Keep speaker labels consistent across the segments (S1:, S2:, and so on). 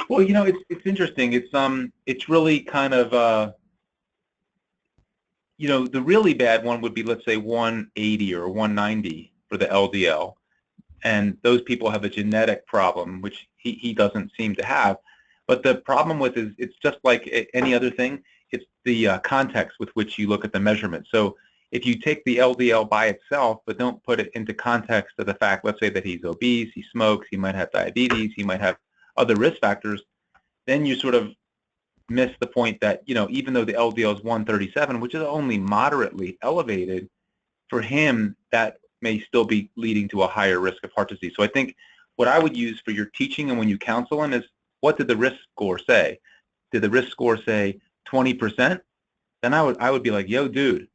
S1: Well, it's interesting. It's really kind of the really bad one would be, let's say, 180 or 190 for the LDL, and those people have a genetic problem, which he doesn't seem to have. But the problem with is it's just like any other thing. It's the context with which you look at the measurement. So if you take the LDL by itself, but don't put it into context of the fact, let's say that he's obese, he smokes, he might have diabetes, he might have other risk factors, then you sort of miss the point that, even though the LDL is 137, which is only moderately elevated, for him, that may still be leading to a higher risk of heart disease. So I think what I would use for your teaching and when you counsel him is, what did the risk score say? Did the risk score say 20%? Then I would be like, yo, dude,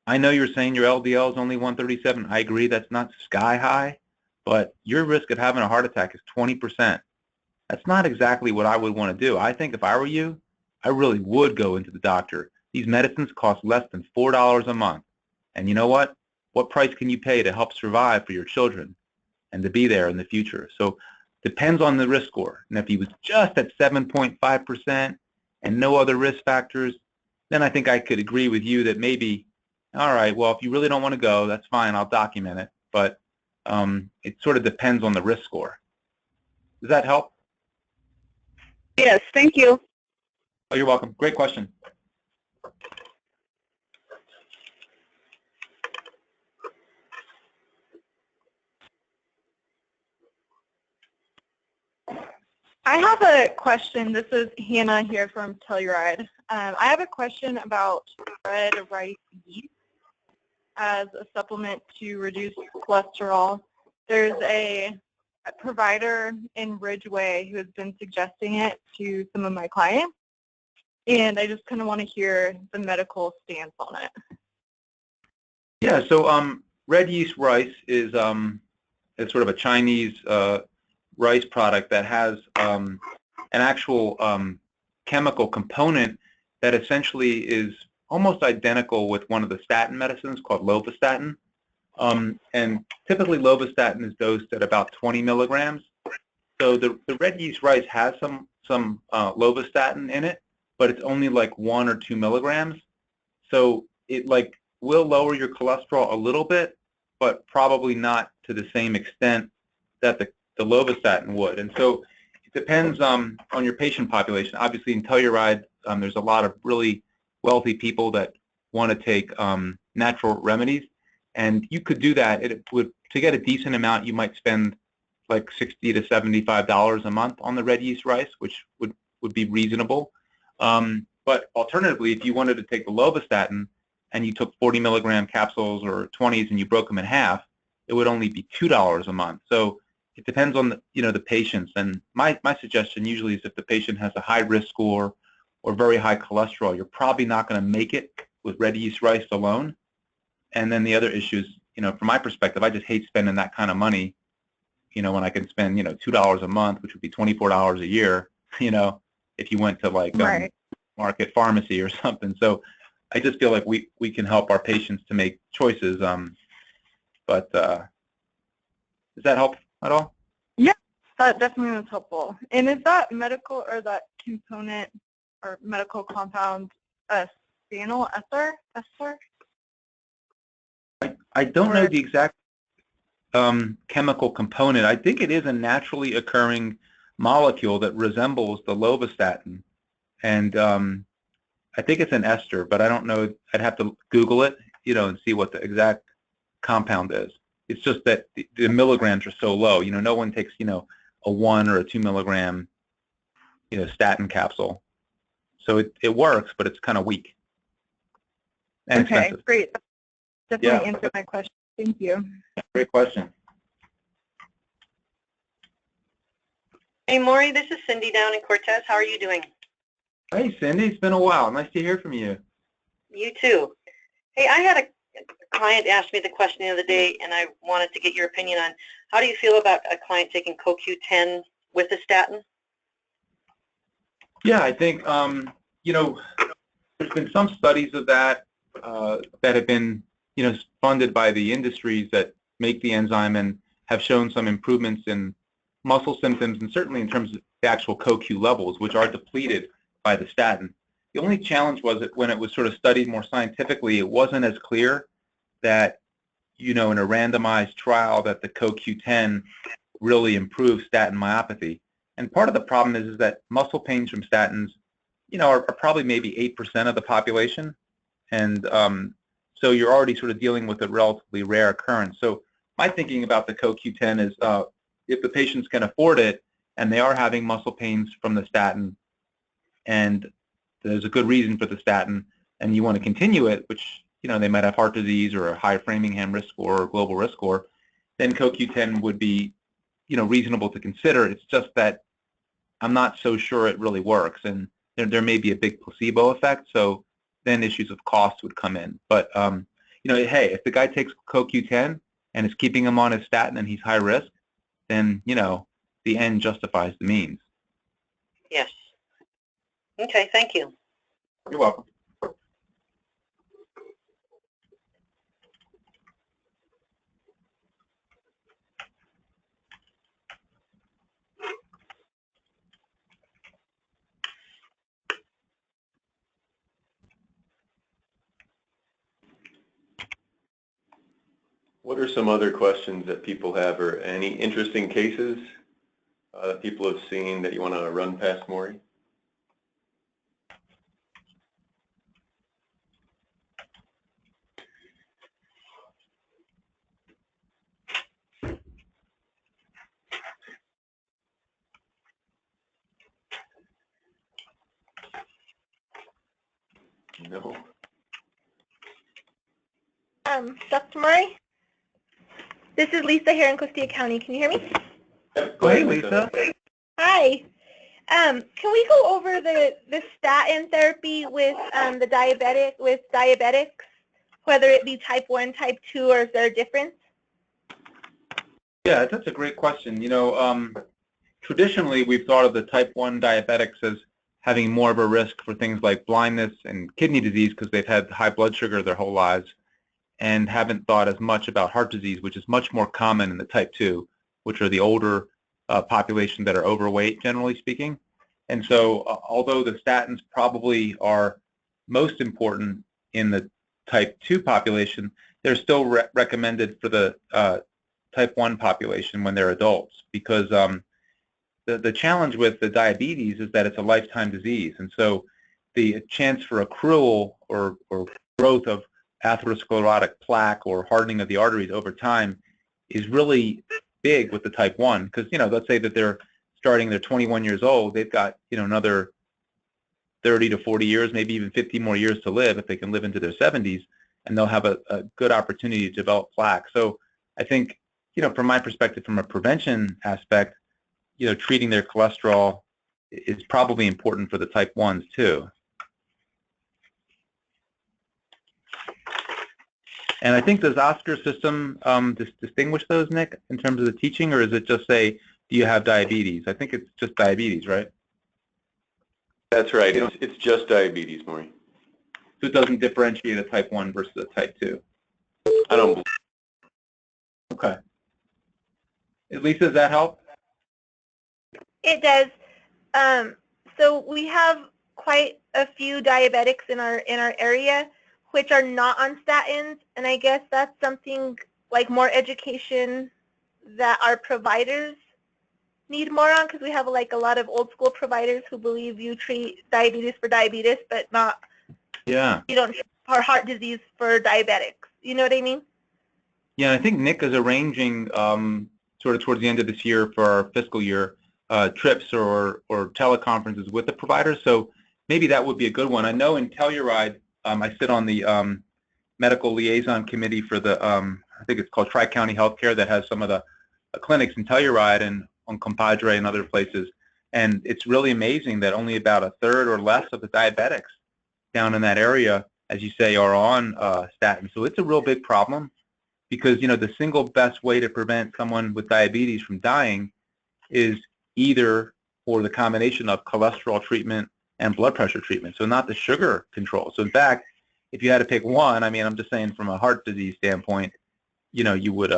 S1: I know you're saying your LDL is only 137. I agree that's not sky high, but your risk of having a heart attack is 20%. That's not exactly what I would want to do. I think if I were you, I really would go into the doctor. These medicines cost less than $4 a month. And you know what? What price can you pay to help survive for your children and to be there in the future? So depends on the risk score. And if he was just at 7.5% and no other risk factors, then I think I could agree with you that maybe, all right, well, if you really don't want to go, that's fine. I'll document it. But it sort of depends on the risk score. Does that help?
S2: Yes, thank you.
S1: Oh, you're welcome. Great question.
S2: I have a question. This is Hannah here from Telluride. I have a question about red rice yeast as a supplement to reduce cholesterol. There's a provider in Ridgeway who has been suggesting it to some of my clients, and I just kind of want to hear the medical stance on it.
S1: Yeah, so red yeast rice is it's sort of a Chinese rice product that has an actual chemical component that essentially is almost identical with one of the statin medicines called lovastatin. And typically lovastatin is dosed at about 20 milligrams. So the red yeast rice has some lovastatin in it, but it's only like 1 or 2 milligrams. So it will lower your cholesterol a little bit, but probably not to the same extent that the lovastatin would. And so it depends on your patient population. Obviously in Telluride, there's a lot of really wealthy people that want to take natural remedies, and you could do that. To get a decent amount, you might spend like $60 to $75 a month on the red yeast rice, which would be reasonable. But alternatively, if you wanted to take the lovastatin and you took 40 milligram capsules or 20s and you broke them in half, it would only be $2 a month. So it depends on the patients. And my suggestion usually is if the patient has a high risk score or very high cholesterol, you're probably not going to make it with red yeast rice alone. And then the other issues, from my perspective, I just hate spending that kind of money, when I can spend, $2 a month, which would be $24 a year, if you went to like
S2: Right.
S1: Market Pharmacy or something. So I just feel like we can help our patients to make choices. But does that help at all?
S2: Yeah, that definitely was helpful. And is that medical or that component or medical compound phenol ester?
S1: I don't know the exact chemical component. I think it is a naturally occurring molecule that resembles the lovastatin, and I think it's an ester, but I don't know. I'd have to Google it, and see what the exact compound is. It's just that the milligrams are so low. No one takes, a 1 or a 2 milligram, statin capsule. So it works, but it's kind of weak and expensive.
S2: Great. Definitely answered my question. Thank you.
S1: Great question.
S3: Hey, Maury, this is Cindy down in Cortez. How are you doing?
S1: Hey, Cindy. It's been a while. Nice to hear from you.
S3: You too. Hey, I had a client ask me the question the other day, and I wanted to get your opinion on how do you feel about a client taking CoQ10 with a statin?
S1: Yeah, I think, there's been some studies of that that have been, funded by the industries that make the enzyme and have shown some improvements in muscle symptoms and certainly in terms the actual CoQ levels, which are depleted by the statin. The only challenge was that when it was sort of studied more scientifically, it wasn't as clear that, in a randomized trial that the CoQ10 really improves statin myopathy. And part of the problem is that muscle pains from statins, are probably maybe 8% of the population. And so you're already sort of dealing with a relatively rare occurrence. So my thinking about the CoQ10 is if the patients can afford it and they are having muscle pains from the statin and there's a good reason for the statin and you want to continue it, which, they might have heart disease or a high Framingham risk score or global risk score, then CoQ10 would be, reasonable to consider. It's just that I'm not so sure it really works, and there may be a big placebo effect, so then issues of cost would come in. But, hey, if the guy takes CoQ10 and is keeping him on his statin and he's high risk, then, the end justifies the means.
S3: Yes. Okay, thank you.
S1: You're welcome.
S4: What are some other questions that people have, or any interesting cases that people have seen that you want to run past Maury? No.
S2: Dr. Murray? This is Lisa here in Costilla County. Can you hear me?
S1: Go ahead, Lisa.
S2: Hi. Can we go over the statin therapy with diabetics, whether it be type 1, type 2, or is there a difference?
S1: Yeah, that's a great question. Traditionally we've thought of the type 1 diabetics as having more of a risk for things like blindness and kidney disease because they've had high blood sugar their whole lives, and haven't thought as much about heart disease, which is much more common in the type 2, which are the older population that are overweight, generally speaking. And so although the statins probably are most important in the type 2 population, they're still recommended for the type 1 population when they're adults, because the challenge with the diabetes is that it's a lifetime disease. And so the chance for accrual or growth of atherosclerotic plaque or hardening of the arteries over time is really big with the type 1, because, let's say that they're 21 years old, they've got, another 30 to 40 years, maybe even 50 more years to live if they can live into their 70s, and they'll have a good opportunity to develop plaque. So I think, from my perspective, from a prevention aspect, treating their cholesterol is probably important for the type 1s too. And I think, does Oscar system distinguish those, Nick, in terms of the teaching, or is it just say, do you have diabetes? I think it's just diabetes, right?
S4: That's right. It's just diabetes, Maury.
S1: So it doesn't differentiate a type 1 versus a type 2?
S4: I don't believe.
S1: Okay. Lisa, does that help?
S2: It does. So we have quite a few diabetics in our area which are not on statins, and I guess that's something like more education that our providers need more on, because we have like a lot of old school providers who believe you treat diabetes for diabetes, but not, you don't for heart disease for diabetics. You know what I mean?
S1: Yeah, I think Nick is arranging sort of towards the end of this year for our fiscal year trips or teleconferences with the providers. So maybe that would be a good one. I know in Telluride, I sit on the medical liaison committee for the, I think it's called Tri-County Healthcare, that has some of the clinics in Telluride and on Compadre and other places. And it's really amazing that only about a third or less of the diabetics down in that area, as you say, are on statins. So it's a real big problem, because, the single best way to prevent someone with diabetes from dying is either for the combination of cholesterol treatment and blood pressure treatment, so not the sugar control. So in fact, if you had to pick one, I mean, I'm just saying from a heart disease standpoint, you would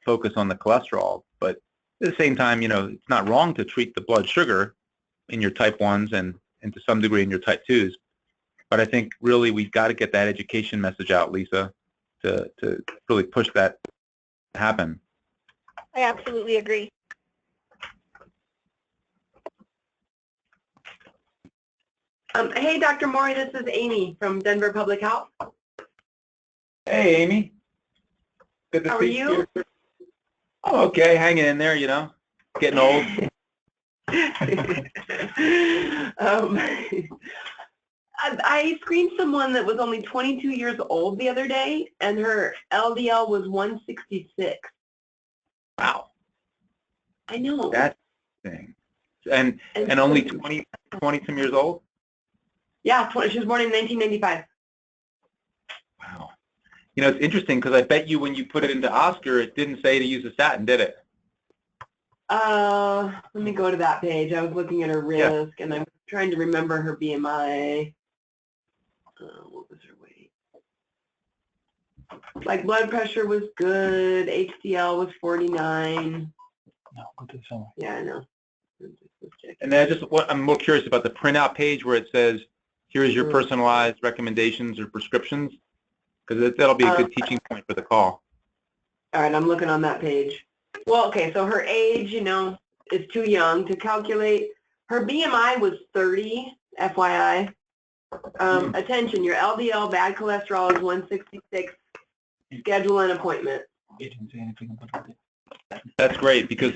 S1: focus on the cholesterol. But at the same time, it's not wrong to treat the blood sugar, in your type 1s and to some degree in your type 2s. But I think really we've got to get that education message out, Lisa, to really push that to happen.
S2: I absolutely agree.
S5: Hey, Dr. Maury, this is Amy from Denver Public Health.
S1: Hey, Amy. Good to
S5: How are
S1: see
S5: you?
S1: Oh, okay, hanging in there, you know, getting old.
S5: I screened someone that was only 22 years old the other day, and her LDL was 166.
S1: Wow.
S5: I know.
S1: That's the thing. And only 20 some years old?
S5: Yeah, she was born in 1995.
S1: Wow. You know, it's interesting because I bet you when you put it into Oscar, it didn't say to use a statin, did it?
S5: Let me go to that page. I was looking at her risk, and I'm trying to remember her BMI. What was her weight? Like blood pressure was good. HDL was 49.
S1: No, go to the summary.
S5: Yeah, I know.
S1: And then I'm more curious about the printout page where it says, here's your personalized recommendations or prescriptions, because that'll be a good teaching point for the call.
S5: All right, I'm looking on that page. Well, okay, so her age, you know, is too young to calculate. Her BMI was 30, FYI. Attention, your LDL bad cholesterol is 166. Schedule an appointment.
S1: That's great because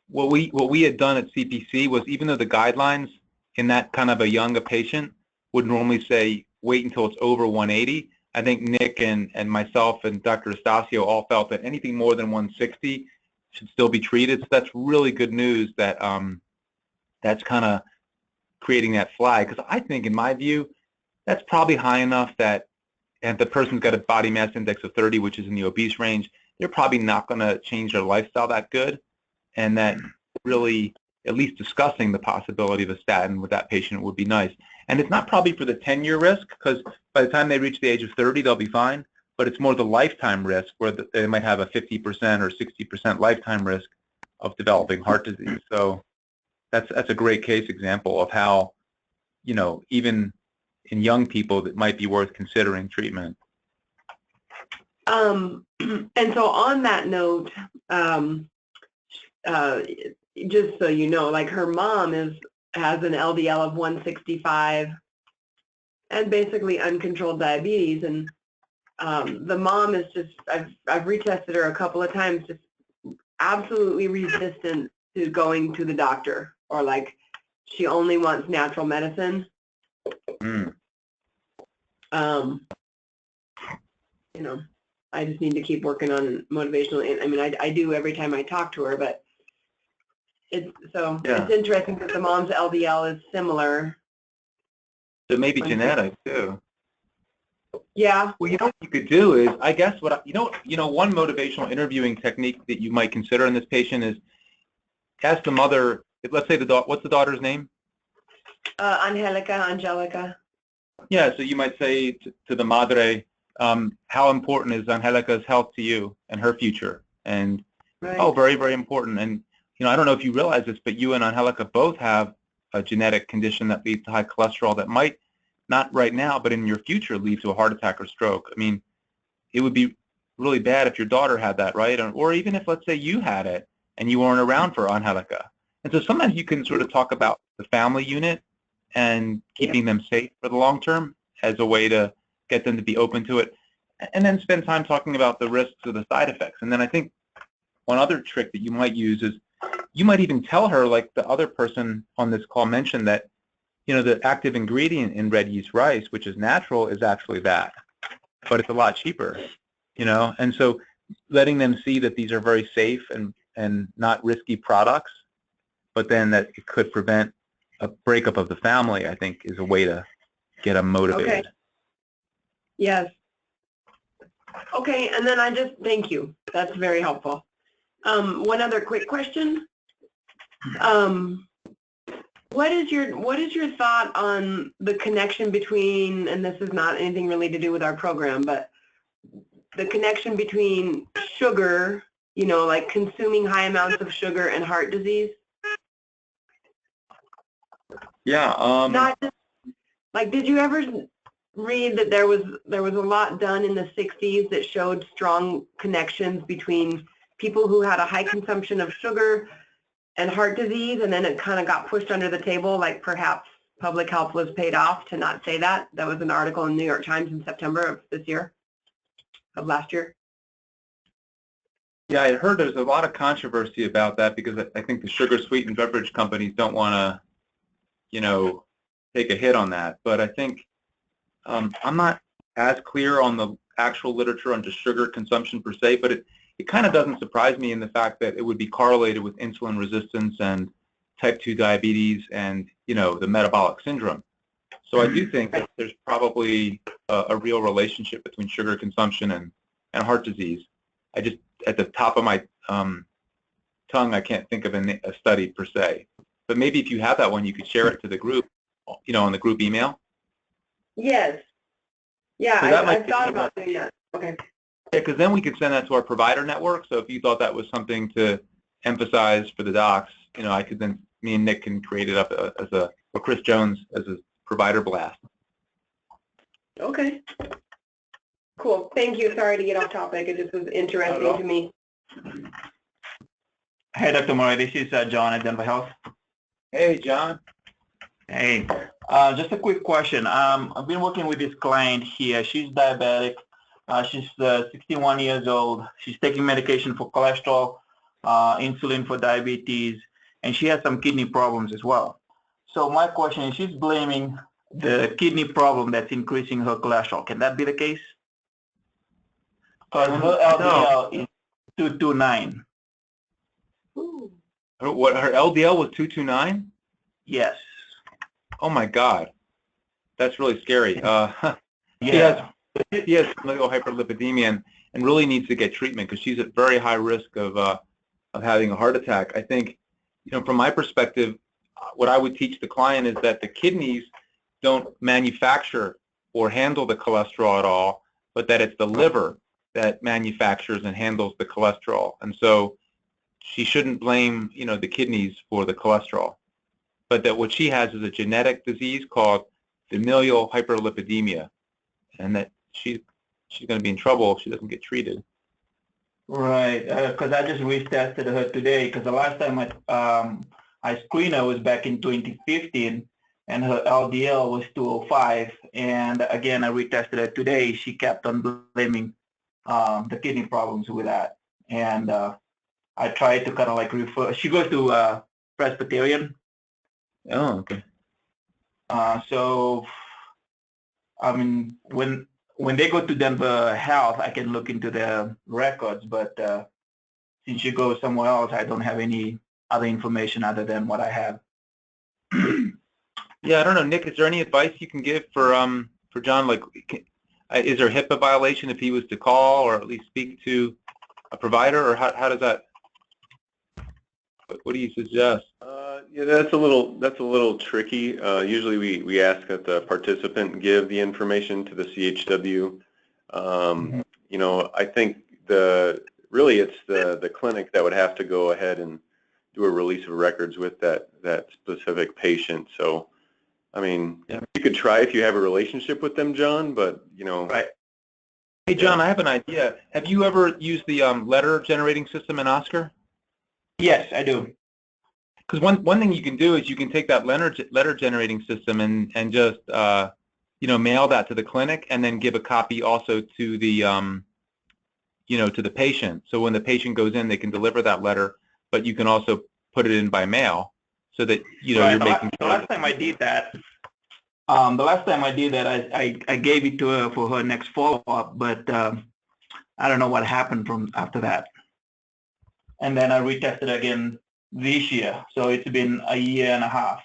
S1: what we had done at CPC was, even though the guidelines in that kind of a younger patient would normally say wait until it's over 180, I think Nick and myself and Dr. Estacio all felt that anything more than 160 should still be treated. So that's really good news that that's kind of creating that flag, because I think, in my view, that's probably high enough that if the person's got a body mass index of 30, which is in the obese range, they're probably not going to change their lifestyle that good, and that really at least discussing the possibility of a statin with that patient would be nice. And it's not probably for the 10-year risk, because by the time they reach the age of 30, they'll be fine, but it's more the lifetime risk where they might have a 50% or 60% lifetime risk of developing heart disease. So that's a great case example of how, you know, even in young people that might be worth considering treatment.
S5: And so on that note, just so you know, like her mom has an LDL of 165 and basically uncontrolled diabetes, and the mom is just, I've retested her a couple of times, just absolutely resistant to going to the doctor, or like she only wants natural medicine. You know, I just need to keep working on motivational. I mean, I do every time I talk to her, but it's interesting that the mom's LDL is similar.
S1: So maybe genetic too.
S5: Yeah.
S1: Well, you know what you could do is, I guess you know, one motivational interviewing technique that you might consider in this patient is ask the mother. Let's say what's the daughter's name?
S5: Angelica.
S1: Yeah. So you might say to the madre, how important is Angelica's health to you and her future? And
S5: right.
S1: Oh, very, very important. And you know, I don't know if you realize this, but you and Angelica both have a genetic condition that leads to high cholesterol that might, not right now, but in your future, lead to a heart attack or stroke. I mean, it would be really bad if your daughter had that, right? Or even if, let's say, you had it and you weren't around for Angelica. And so sometimes you can sort of talk about the family unit and keeping them safe for the long term as a way to get them to be open to it, and then spend time talking about the risks of the side effects. And then I think one other trick that you might use is you might even tell her, like the other person on this call mentioned, that, you know, the active ingredient in red yeast rice, which is natural, is actually that, but it's a lot cheaper, you know. And so letting them see that these are very safe and not risky products, but then that it could prevent a breakup of the family, I think, is a way to get them motivated.
S5: Okay. Yes. Okay, and then thank you. That's very helpful. One other quick question. What is your thought on the connection between, and this is not anything really to do with our program, but the connection between sugar, you know, like consuming high amounts of sugar and heart disease?
S1: Yeah.
S5: Not just, like, did you ever read that there was a lot done in the 60s that showed strong connections between people who had a high consumption of sugar and heart disease, and then it kind of got pushed under the table, like perhaps public health was paid off to not say that. That was an article in the New York Times in September of this year, of last year.
S1: Yeah, I heard there's a lot of controversy about that because I think the sugar-sweetened beverage companies don't want to, take a hit on that. But I think I'm not as clear on the actual literature on just sugar consumption per se, but it kind of doesn't surprise me in the fact that it would be correlated with insulin resistance and type 2 diabetes and, the metabolic syndrome. So I do think that there's probably a real relationship between sugar consumption and heart disease. I just, at the top of my tongue, I can't think of a study per se. But maybe if you have that one, you could share it to the group, on the group email.
S5: Yes. Yeah,
S1: So
S5: I've thought about doing that. Okay.
S1: Yeah, because then we could send that to our provider network. So if you thought that was something to emphasize for the docs, I could then, me and Nick can create it up as or Chris Jones as a provider blast.
S5: Okay. Cool. Thank you. Sorry to get off topic. It just was interesting to me.
S6: Hey, Dr. Murray. This is John at Denver Health.
S1: Hey, John.
S6: Hey. Just a quick question. I've been working with this client here. She's diabetic. She's 61 years old. She's taking medication for cholesterol, insulin for diabetes, and she has some kidney problems as well. So my question is, she's blaming the kidney problem that's increasing her cholesterol. Can that be the case? Because her LDL is 229.
S1: What, her LDL was 229?
S6: Yes.
S1: Oh my God, that's really scary.
S6: Yeah.
S1: She has familial hyperlipidemia and really needs to get treatment because she's at very high risk of having a heart attack. I think, from my perspective, what I would teach the client is that the kidneys don't manufacture or handle the cholesterol at all, but that it's the liver that manufactures and handles the cholesterol. And so she shouldn't blame, the kidneys for the cholesterol, but that what she has is a genetic disease called familial hyperlipidemia, and that she's going to be in trouble if she doesn't get treated.
S6: Right, because I just retested her today because the last time I screened her was back in 2015, and her LDL was 205. And again, I retested her today. She kept on blaming the kidney problems with that. And I tried to kind of like refer. She goes to Presbyterian.
S1: Oh, okay.
S6: So, I mean, when they go to Denver Health, I can look into their records, but since you go somewhere else, I don't have any other information other than what I have.
S1: Yeah, I don't know, Nick. Is there any advice you can give for John? Like, is there a HIPAA violation if he was to call or at least speak to a provider, or how does that? What do you suggest?
S4: Yeah, that's a little tricky. Usually we ask that the participant give the information to the CHW. I think really it's the clinic that would have to go ahead and do a release of records with that specific patient. So, I mean, yeah, you could try if you have a relationship with them, John, but,
S6: Right.
S1: Hey, John, I have an idea. Have you ever used the letter generating system in Oscar?
S6: Yes, I do.
S1: Because one thing you can do is you can take that letter generating system and just mail that to the clinic and then give a copy also to the to the patient. So when the patient goes in, they can deliver that letter, but you can also put it in by mail so that
S6: Right.
S1: You're making.
S6: The last time I did that, I gave it to her for her next follow-up, but I don't know what happened from after that. And then I retested again this year, so it's been a year and a half.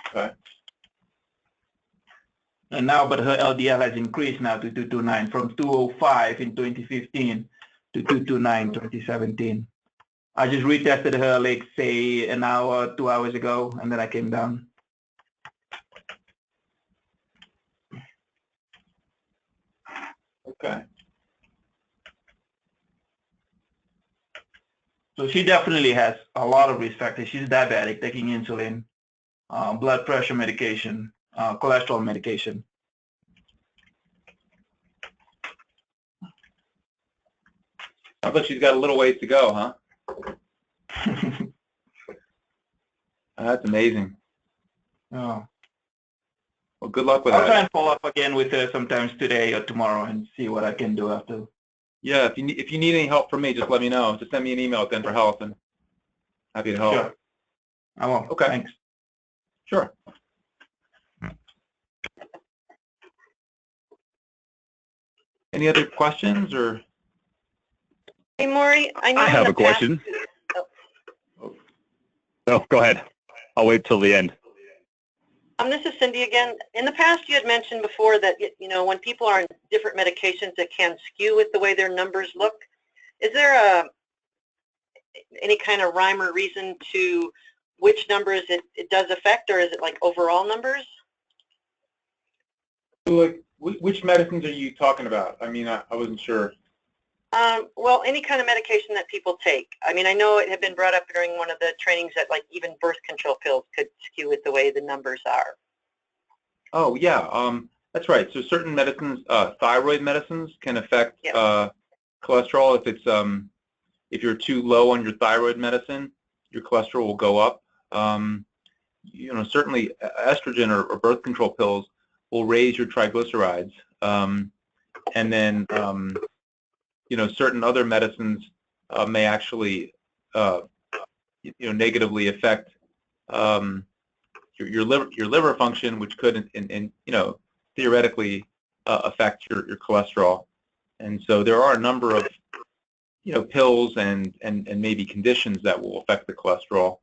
S1: Okay.
S6: And now, but her LDL has increased now to 229 from 205 in 2015 to 229 in 2017. I just retested her, like, say, an hour, 2 hours ago, and then I came down.
S1: Okay.
S6: So she definitely has a lot of risk factors. She's diabetic, taking insulin. blood pressure medication, cholesterol medication.
S1: I bet she's got a little ways to go, huh? That's amazing.
S6: Yeah.
S1: Well, good luck with
S6: I'll
S1: that.
S6: try and follow up again with her sometimes today or tomorrow and see what I can do after.
S1: Yeah, if you need any help from me, just let me know. Just send me an email at Denver Health, and happy to help.
S6: Sure. I will.
S1: Okay.
S6: Thanks.
S1: Sure. Any other questions or?
S3: Hey, Maury, I know
S7: I have
S3: in
S7: a
S3: the past-
S7: question. Oh, go ahead. I'll wait till the end.
S3: This is Cindy again. In the past, you had mentioned before that, when people are on different medications, it can skew with the way their numbers look. Is there any kind of rhyme or reason to which numbers it does affect, or is it like overall numbers?
S1: Like, which medicines are you talking about? I mean, I wasn't sure.
S3: Well, any kind of medication that people take. I mean, I know it had been brought up during one of the trainings that like even birth control pills could skew with the way the numbers are.
S1: Oh, yeah, that's right. So certain medicines, thyroid medicines can affect cholesterol. If it's if you're too low on your thyroid medicine, your cholesterol will go up. Certainly estrogen or birth control pills will raise your triglycerides. And then, certain other medicines may actually, negatively affect your liver function, which could, theoretically affect your cholesterol. And so there are a number of, pills and maybe conditions that will affect the cholesterol.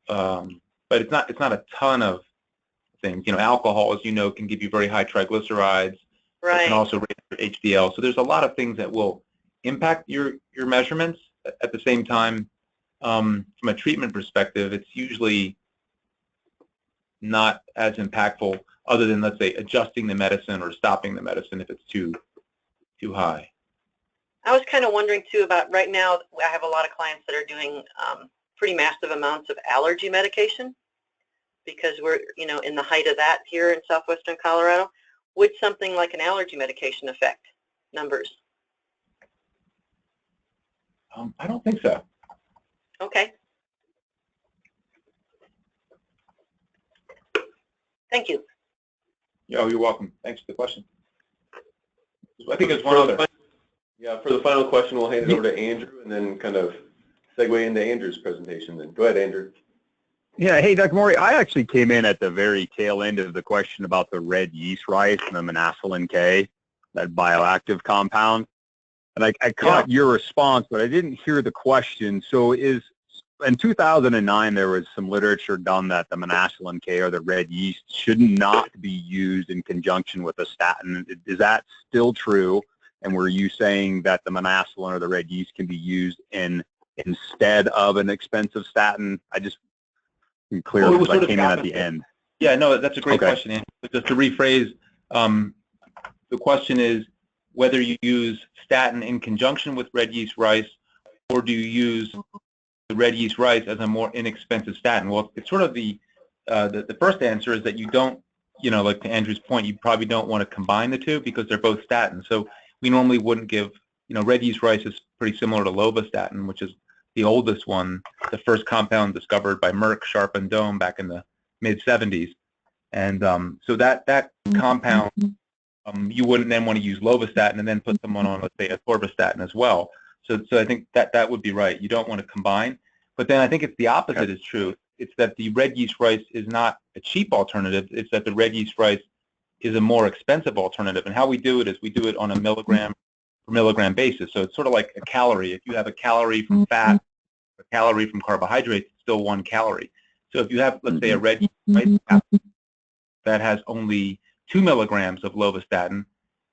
S1: But it's not a ton of things. Alcohol, as you know, can give you very high triglycerides.
S3: Right.
S1: It can also raise your HDL. So there's a lot of things that will impact your measurements. At the same time, from a treatment perspective, it's usually not as impactful, other than, let's say, adjusting the medicine or stopping the medicine if it's too high.
S3: I was kind of wondering too about right now. I have a lot of clients that are doing pretty massive amounts of allergy medication because we're in the height of that here in southwestern Colorado. Would something like an allergy medication affect numbers?
S1: I don't think so.
S3: Okay. Thank you.
S1: Oh, you're welcome. Thanks for the question. I think there's one other.
S4: Yeah, for the final question, we'll hand it over to Andrew and then kind of segue into Andrew's presentation then. Go ahead, Andrew.
S7: Yeah, hey, Dr. Maury, I actually came in at the very tail end of the question about the red yeast rice and the monacelin K, that bioactive compound. And I caught your response, but I didn't hear the question. So in 2009, there was some literature done that the monacelin K or the red yeast should not be used in conjunction with a statin. Is that still true? And were you saying that the monacelin or the red yeast can be used instead of an expensive statin? I just clear because I came in at the end.
S1: Yeah, no, that's a great question, Andrew. Just to rephrase, the question is whether you use statin in conjunction with red yeast rice, or do you use the red yeast rice as a more inexpensive statin? Well, it's sort of the first answer is that you don't, like to Andrew's point, you probably don't want to combine the two because they're both statins. So we normally wouldn't give, red yeast rice is pretty similar to lovastatin, which is the oldest one, the first compound discovered by Merck, Sharp and Dohme back in the mid-'70s. And so that compound, you wouldn't then want to use lovastatin and then put someone on, let's say, atorvastatin as well. So I think that would be right. You don't want to combine. But then I think it's the opposite is true. It's that the red yeast rice is not a cheap alternative. It's that the red yeast rice is a more expensive alternative. And how we do it is we do it on a milligram per milligram basis. So it's sort of like a calorie. If you have a calorie from fat, a calorie from carbohydrates, it's still 1 calorie. So if you have, let's say, a red yeast rice that has only 2 milligrams of lovastatin,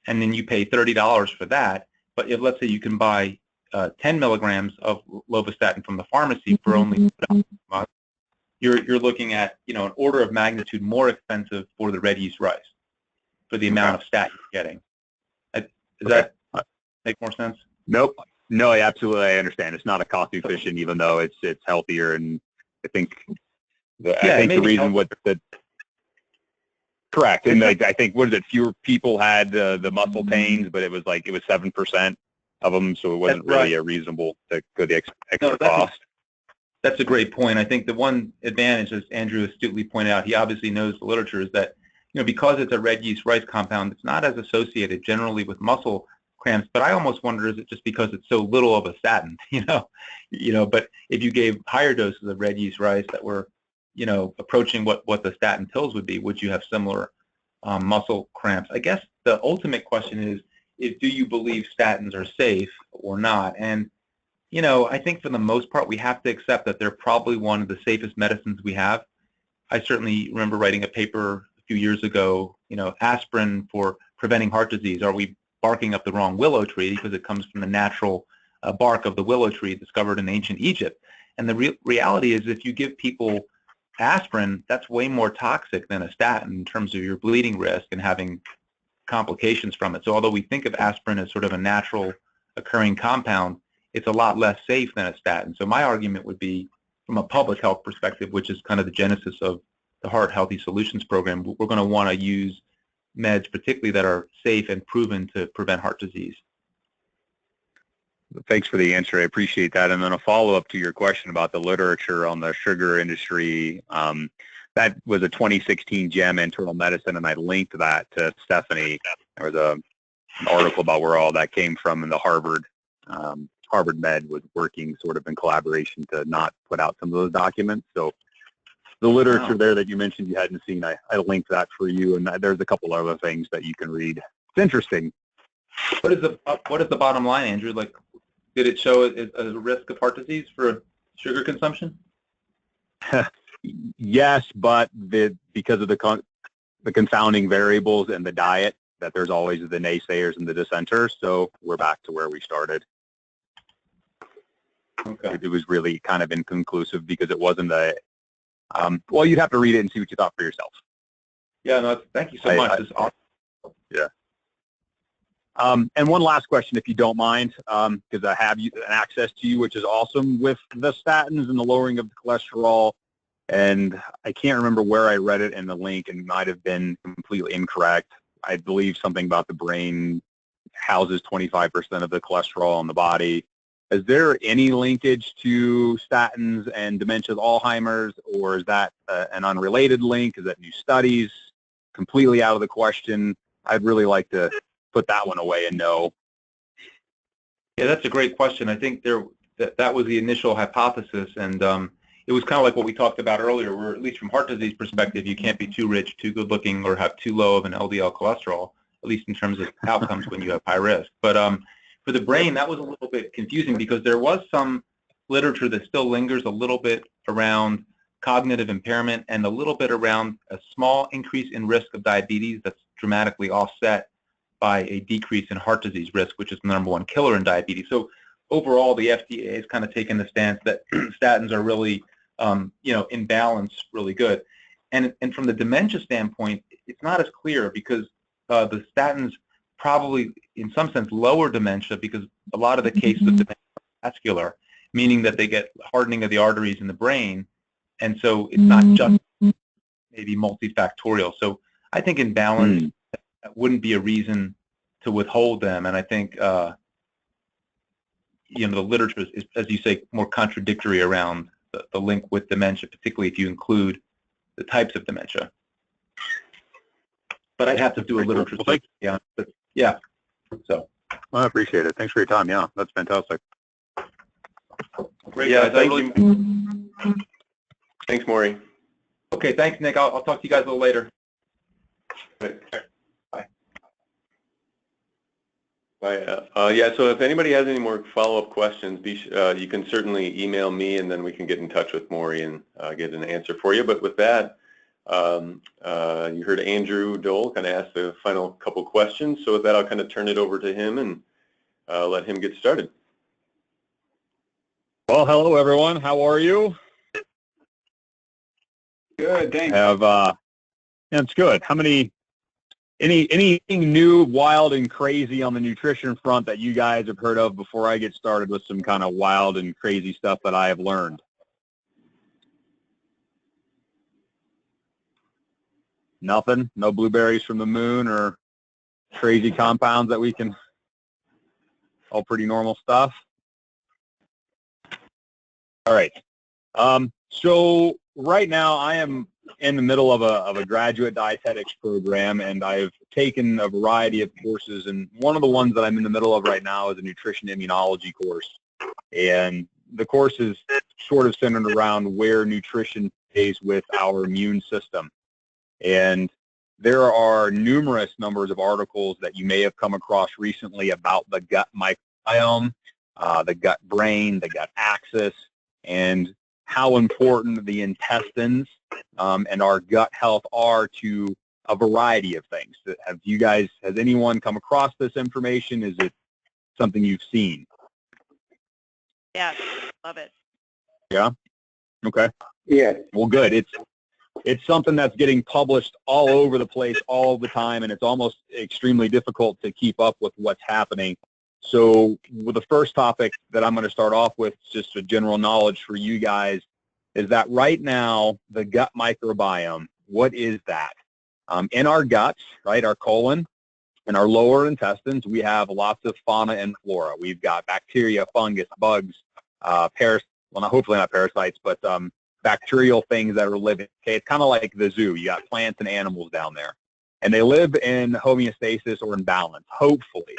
S1: and then you pay $30 for that, but if, let's say, you can buy 10 milligrams of lovastatin from the pharmacy for only $2 a month, you're looking at, an order of magnitude more expensive for the red yeast rice for the amount of stat you're getting. Does that make more sense?
S7: Nope. No, absolutely. I understand. It's not a cost efficient, even though it's healthier, and I think I think the reason correct, and I think, what is it, fewer people had the muscle pains, but it was 7% of them, so it wasn't really a reasonable to go the extra cost.
S1: That's a great point. I think the one advantage, as Andrew astutely pointed out, he obviously knows the literature, is that because it's a red yeast rice compound, it's not as associated generally with muscle cramps. But I almost wonder, is it just because it's so little of a statin? But if you gave higher doses of red yeast rice that were approaching what the statin pills would be, would you have similar muscle cramps? I guess the ultimate question is do you believe statins are safe or not? And I think for the most part we have to accept that they're probably one of the safest medicines we have. I certainly remember writing a paper a few years ago, aspirin for preventing heart disease. Are we barking up the wrong willow tree, because it comes from the natural bark of the willow tree discovered in ancient Egypt? And the reality is, if you give people aspirin, that's way more toxic than a statin in terms of your bleeding risk and having complications from it. So although we think of aspirin as sort of a natural occurring compound, it's a lot less safe than a statin. So my argument would be, from a public health perspective, which is kind of the genesis of the Heart Healthy Solutions program, we're going to want to use meds particularly that are safe and proven to prevent heart disease.
S7: Thanks for the answer. I appreciate that. And then a follow-up to your question about the literature on the sugar industry. That was a 2016 JAM Internal Medicine, and I linked that to Stephanie. There was an article about where all that came from, and the Harvard Med was working sort of in collaboration to not put out some of those documents. So the literature there that you mentioned you hadn't seen, I linked that for you, and there's a couple other things that you can read. It's interesting.
S1: What is the bottom line, Andrew? Did it show a risk of heart disease for sugar consumption?
S7: Yes, but because of the confounding variables in the diet, that there's always the naysayers and the dissenters. So we're back to where we started.
S1: Okay.
S7: It was really kind of inconclusive because it wasn't well, you'd have to read it and see what you thought for yourself.
S1: Yeah, no, thank you so much. This is awesome.
S7: Yeah. And one last question, if you don't mind, because I have access to you, which is awesome, with the statins and the lowering of the cholesterol. And I can't remember where I read it in the link, and it might have been completely incorrect. I believe something about the brain houses 25% of the cholesterol in the body. Is there any linkage to statins and dementia with Alzheimer's, or is that an unrelated link? Is that new studies? Completely out of the question. I'd really like to put that one away and know.
S1: Yeah, that's a great question. I think that was the initial hypothesis, and it was kind of like what we talked about earlier, where at least from heart disease perspective, you can't be too rich, too good looking, or have too low of an LDL cholesterol, at least in terms of outcomes when you have high risk. But for the brain, that was a little bit confusing, because there was some literature that still lingers a little bit around cognitive impairment and a little bit around a small increase in risk of diabetes that's dramatically offset by a decrease in heart disease risk, which is the #1 killer in diabetes. So overall, the FDA has kind of taken the stance that statins are really, in balance, really good. And from the dementia standpoint, it's not as clear, because the statins probably, in some sense, lower dementia, because a lot of the cases of dementia are vascular, meaning that they get hardening of the arteries in the brain, and so it's not just maybe multifactorial. So I think in balance, that wouldn't be a reason to withhold them. And I think, the literature is, as you say, more contradictory around the link with dementia, particularly if you include the types of dementia. But I'd have to do a literature study. Yeah, but yeah. So.
S7: Well, I appreciate it. Thanks for your time. Yeah, that's fantastic.
S1: Great,
S4: yeah,
S1: guys.
S4: thank you. Thanks, Maury.
S1: Okay, thanks, Nick. I'll talk to you guys a little later.
S4: Bye.
S1: Bye.
S4: Yeah, so if anybody has any more follow-up questions, you can certainly email me, and then we can get in touch with Maury and get an answer for you. But with that, you heard Andrew Dole kind of ask the final couple questions. So with that, I'll kind of turn it over to him and let him get started.
S7: Well, hello, everyone. How are you?
S1: Good, thanks.
S7: It's good. Anything new, wild, and crazy on the nutrition front that you guys have heard of before I get started with some kind of wild and crazy stuff that I have learned? Nothing? No blueberries from the moon or crazy compounds that we can, all pretty normal stuff? All right. So right now I am in the middle of a graduate dietetics program, and I've taken a variety of courses, and one of the ones that I'm in the middle of right now is a nutrition immunology course. And the course is sort of centered around where nutrition plays with our immune system. And there are numerous numbers of articles that you may have come across recently about the gut microbiome, the gut brain, the gut axis, and how important the intestines and our gut health are to a variety of things. Has anyone come across this information? Is it something you've seen?
S2: Yeah, love it.
S7: Yeah? Okay.
S8: Yeah.
S7: Well, good. It's something that's getting published all over the place all the time, and it's almost extremely difficult to keep up with what's happening. So with the first topic that I'm going to start off with, just a general knowledge for you guys, is that right now, the gut microbiome, what is that? In our guts, right, our colon and our lower intestines, we have lots of fauna and flora. We've got bacteria, fungus, bugs, hopefully not parasites, but bacterial things that are living. Okay, it's kind of like the zoo. You got plants and animals down there, and they live in homeostasis or in balance, hopefully.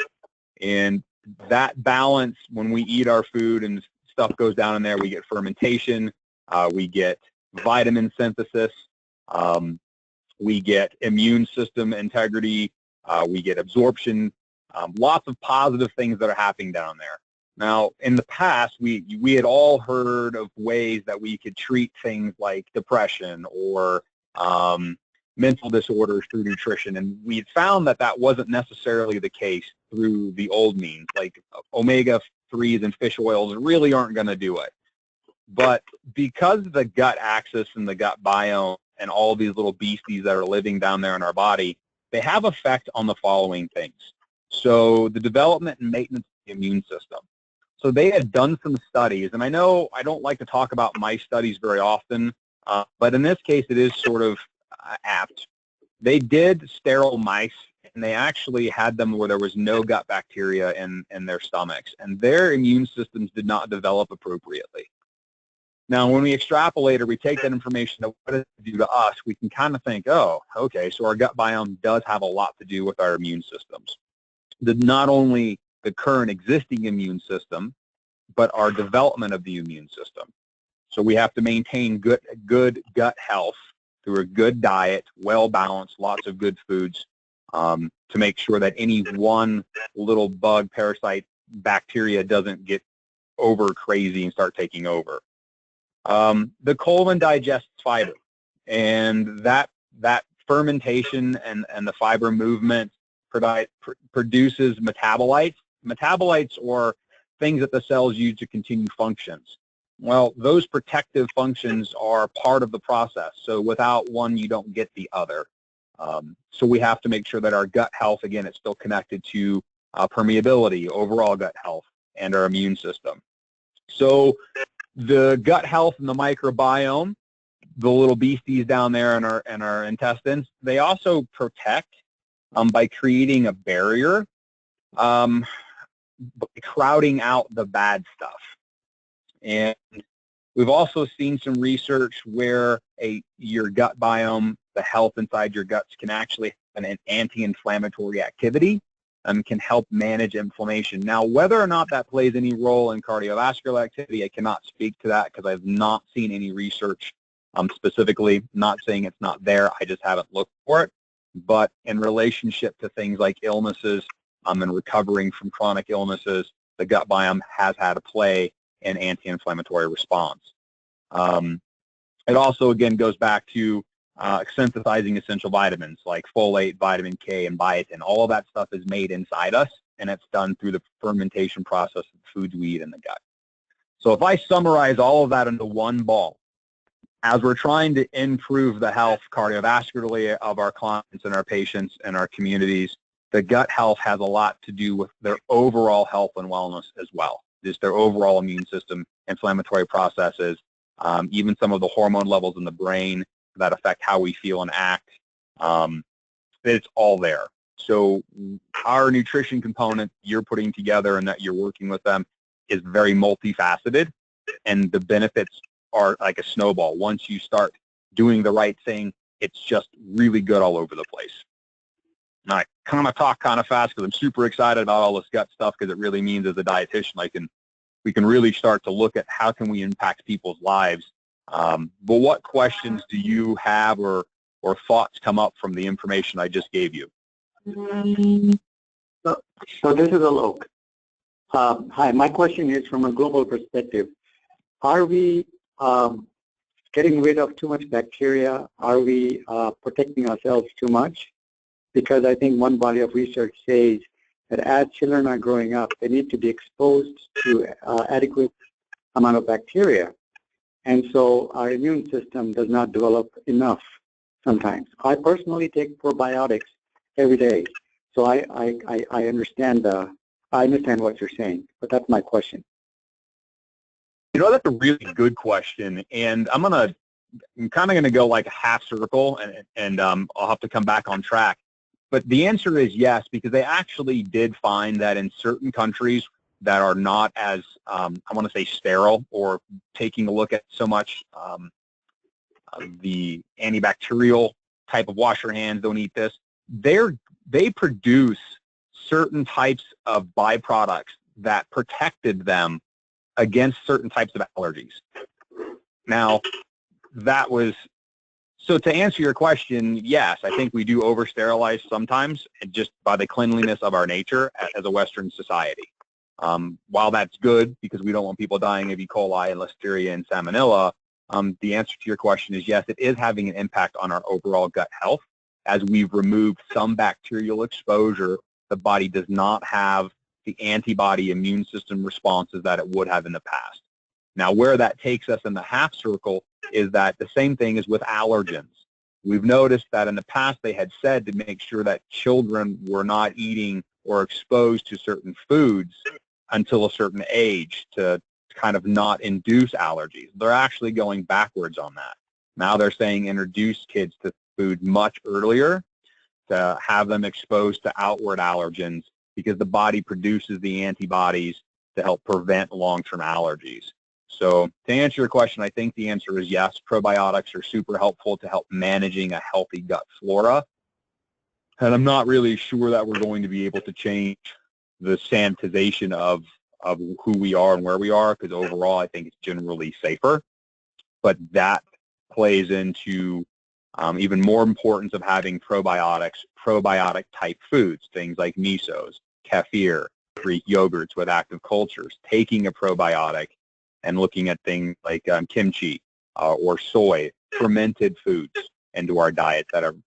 S7: And that balance, when we eat our food and stuff goes down in there, we get fermentation, we get vitamin synthesis, we get immune system integrity, we get absorption, lots of positive things that are happening down there. Now, in the past, we had all heard of ways that we could treat things like depression or mental disorders through nutrition, and we had found that that wasn't necessarily the case through the old means, like omega-3s and fish oils really aren't going to do it. But because the gut axis and the gut biome and all these little beasties that are living down there in our body, they have effect on the following things. So the development and maintenance of the immune system. So they had done some studies, and I know I don't like to talk about mice studies very often, but in this case it is sort of apt. They did sterile mice, and they actually had them where there was no gut bacteria in their stomachs, and their immune systems did not develop appropriately. Now, when we extrapolate or we take that information of what does it do to us, we can kind of think, oh, okay, so our gut biome does have a lot to do with our immune systems. Not only the current existing immune system, but our development of the immune system. So we have to maintain good gut health through a good diet, well-balanced, lots of good foods, to make sure that any one little bug, parasite, bacteria doesn't get over crazy and start taking over. The colon digests fiber, and that fermentation and the fiber movement produces metabolites. Metabolites are things that the cells use to continue functions. Well, those protective functions are part of the process. So without one, you don't get the other. So we have to make sure that our gut health, again, is still connected to permeability, overall gut health, and our immune system. So the gut health and the microbiome, the little beasties down there in our intestines, they also protect by creating a barrier, by crowding out the bad stuff. And we've also seen some research where your gut biome, the health inside your guts, can actually have an anti-inflammatory activity and can help manage inflammation. Now, whether or not that plays any role in cardiovascular activity, I cannot speak to that because I've not seen any research specifically. Not saying it's not there, I just haven't looked for it. But in relationship to things like illnesses and recovering from chronic illnesses, the gut biome has had a play in anti-inflammatory response. It also, again, goes back to synthesizing essential vitamins like folate, vitamin K, and biotin. All of that stuff is made inside us, and it's done through the fermentation process of foods we eat in the gut. So if I summarize all of that into one ball, as we're trying to improve the health cardiovascularly of our clients and our patients and our communities, the gut health has a lot to do with their overall health and wellness as well. Just their overall immune system, inflammatory processes, even some of the hormone levels in the brain that affect how we feel and act, it's all there. So our nutrition component you're putting together and that you're working with them is very multifaceted, and the benefits are like a snowball. Once you start doing the right thing, it's just really good all over the place. And I kind of talk kind of fast because I'm super excited about all this gut stuff, because it really means as a dietitian we can really start to look at how can we impact people's lives. But what questions do you have or thoughts come up from the information I just gave you?
S8: So this is Alok. Hi, my question is from a global perspective. Are we getting rid of too much bacteria? Are we protecting ourselves too much? Because I think one body of research says that as children are growing up, they need to be exposed to adequate amount of bacteria. And so our immune system does not develop enough sometimes. I personally take probiotics every day. So I understand what you're saying, but that's my question.
S7: You know, that's a really good question, and I'm kind of gonna go like a half circle, and I'll have to come back on track. But the answer is yes, because they actually did find that in certain countries that are not as I want to say sterile, or taking a look at so much the antibacterial type of wash your hands, don't eat this. They produce certain types of byproducts that protected them against certain types of allergies. Now, so to answer your question, yes, I think we do over-sterilize sometimes, just by the cleanliness of our nature as a Western society. While that's good, because we don't want people dying of E. coli and Listeria and Salmonella, the answer to your question is yes, it is having an impact on our overall gut health. As we've removed some bacterial exposure, the body does not have the antibody immune system responses that it would have in the past. Now, where that takes us in the half circle is that the same thing is with allergens. We've noticed that in the past they had said to make sure that children were not eating or exposed to certain foods until a certain age to kind of not induce allergies. They're actually going backwards on that. Now they're saying introduce kids to food much earlier to have them exposed to outward allergens, because the body produces the antibodies to help prevent long-term allergies. So to answer your question, I think the answer is yes. Probiotics are super helpful to help managing a healthy gut flora. And I'm not really sure that we're going to be able to change the sanitization of who we are and where we are, because overall I think it's generally safer. But that plays into even more importance of having probiotic type foods, things like misos, kefir, Greek yogurts with active cultures, taking a probiotic and looking at things like kimchi or soy, fermented foods into our diet that have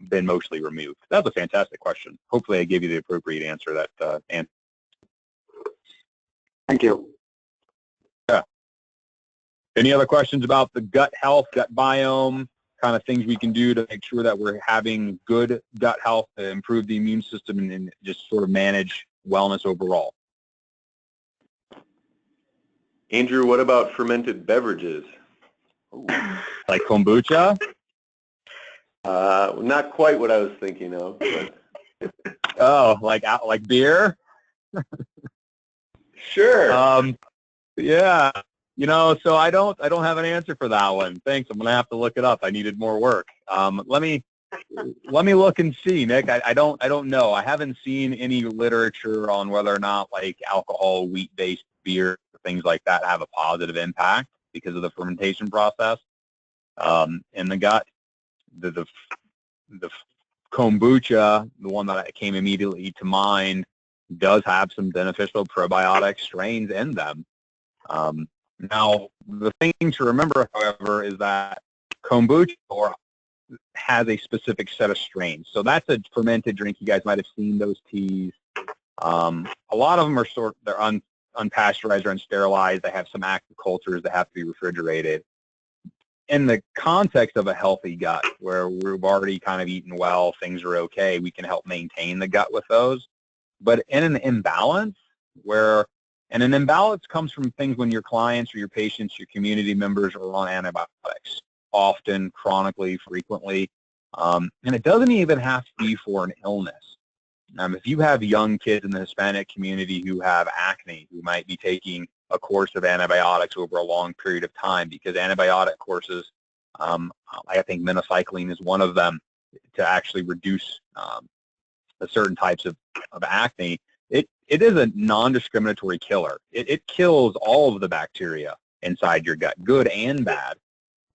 S7: been mostly removed. That's a fantastic question. Hopefully I gave you the appropriate answer that answer.
S8: Thank you.
S7: Yeah. Any other questions about the gut health, gut biome, kind of things we can do to make sure that we're having good gut health to improve the immune system and just sort of manage wellness overall?
S4: Andrew, what about fermented beverages?
S7: Ooh. Like kombucha?
S4: Not quite what I was thinking of. But.
S7: Oh, like beer?
S4: Sure.
S7: Yeah. You know, so I don't have an answer for that one. Thanks. I'm gonna have to look it up. I needed more work. Let me look and see, Nick. I don't know. I haven't seen any literature on whether or not like alcohol, wheat-based beer, things like that have a positive impact because of the fermentation process in the gut. The kombucha, the one that came immediately to mind, does have some beneficial probiotic strains in them. Now, the thing to remember, however, is that kombucha has a specific set of strains. So that's a fermented drink. You guys might have seen those teas. A lot of them are they're unpasteurized or unsterilized. They have some active cultures that have to be refrigerated. In the context of a healthy gut, where we've already kind of eaten well, things are okay, we can help maintain the gut with those. But in an imbalance, and an imbalance comes from things when your clients or your patients, your community members are on antibiotics, often, chronically, frequently. And it doesn't even have to be for an illness. If you have young kids in the Hispanic community who have acne, who might be taking a course of antibiotics over a long period of time, because antibiotic courses, I think minocycline is one of them, to actually reduce certain types of acne, it is a non-discriminatory killer. It kills all of the bacteria inside your gut, good and bad.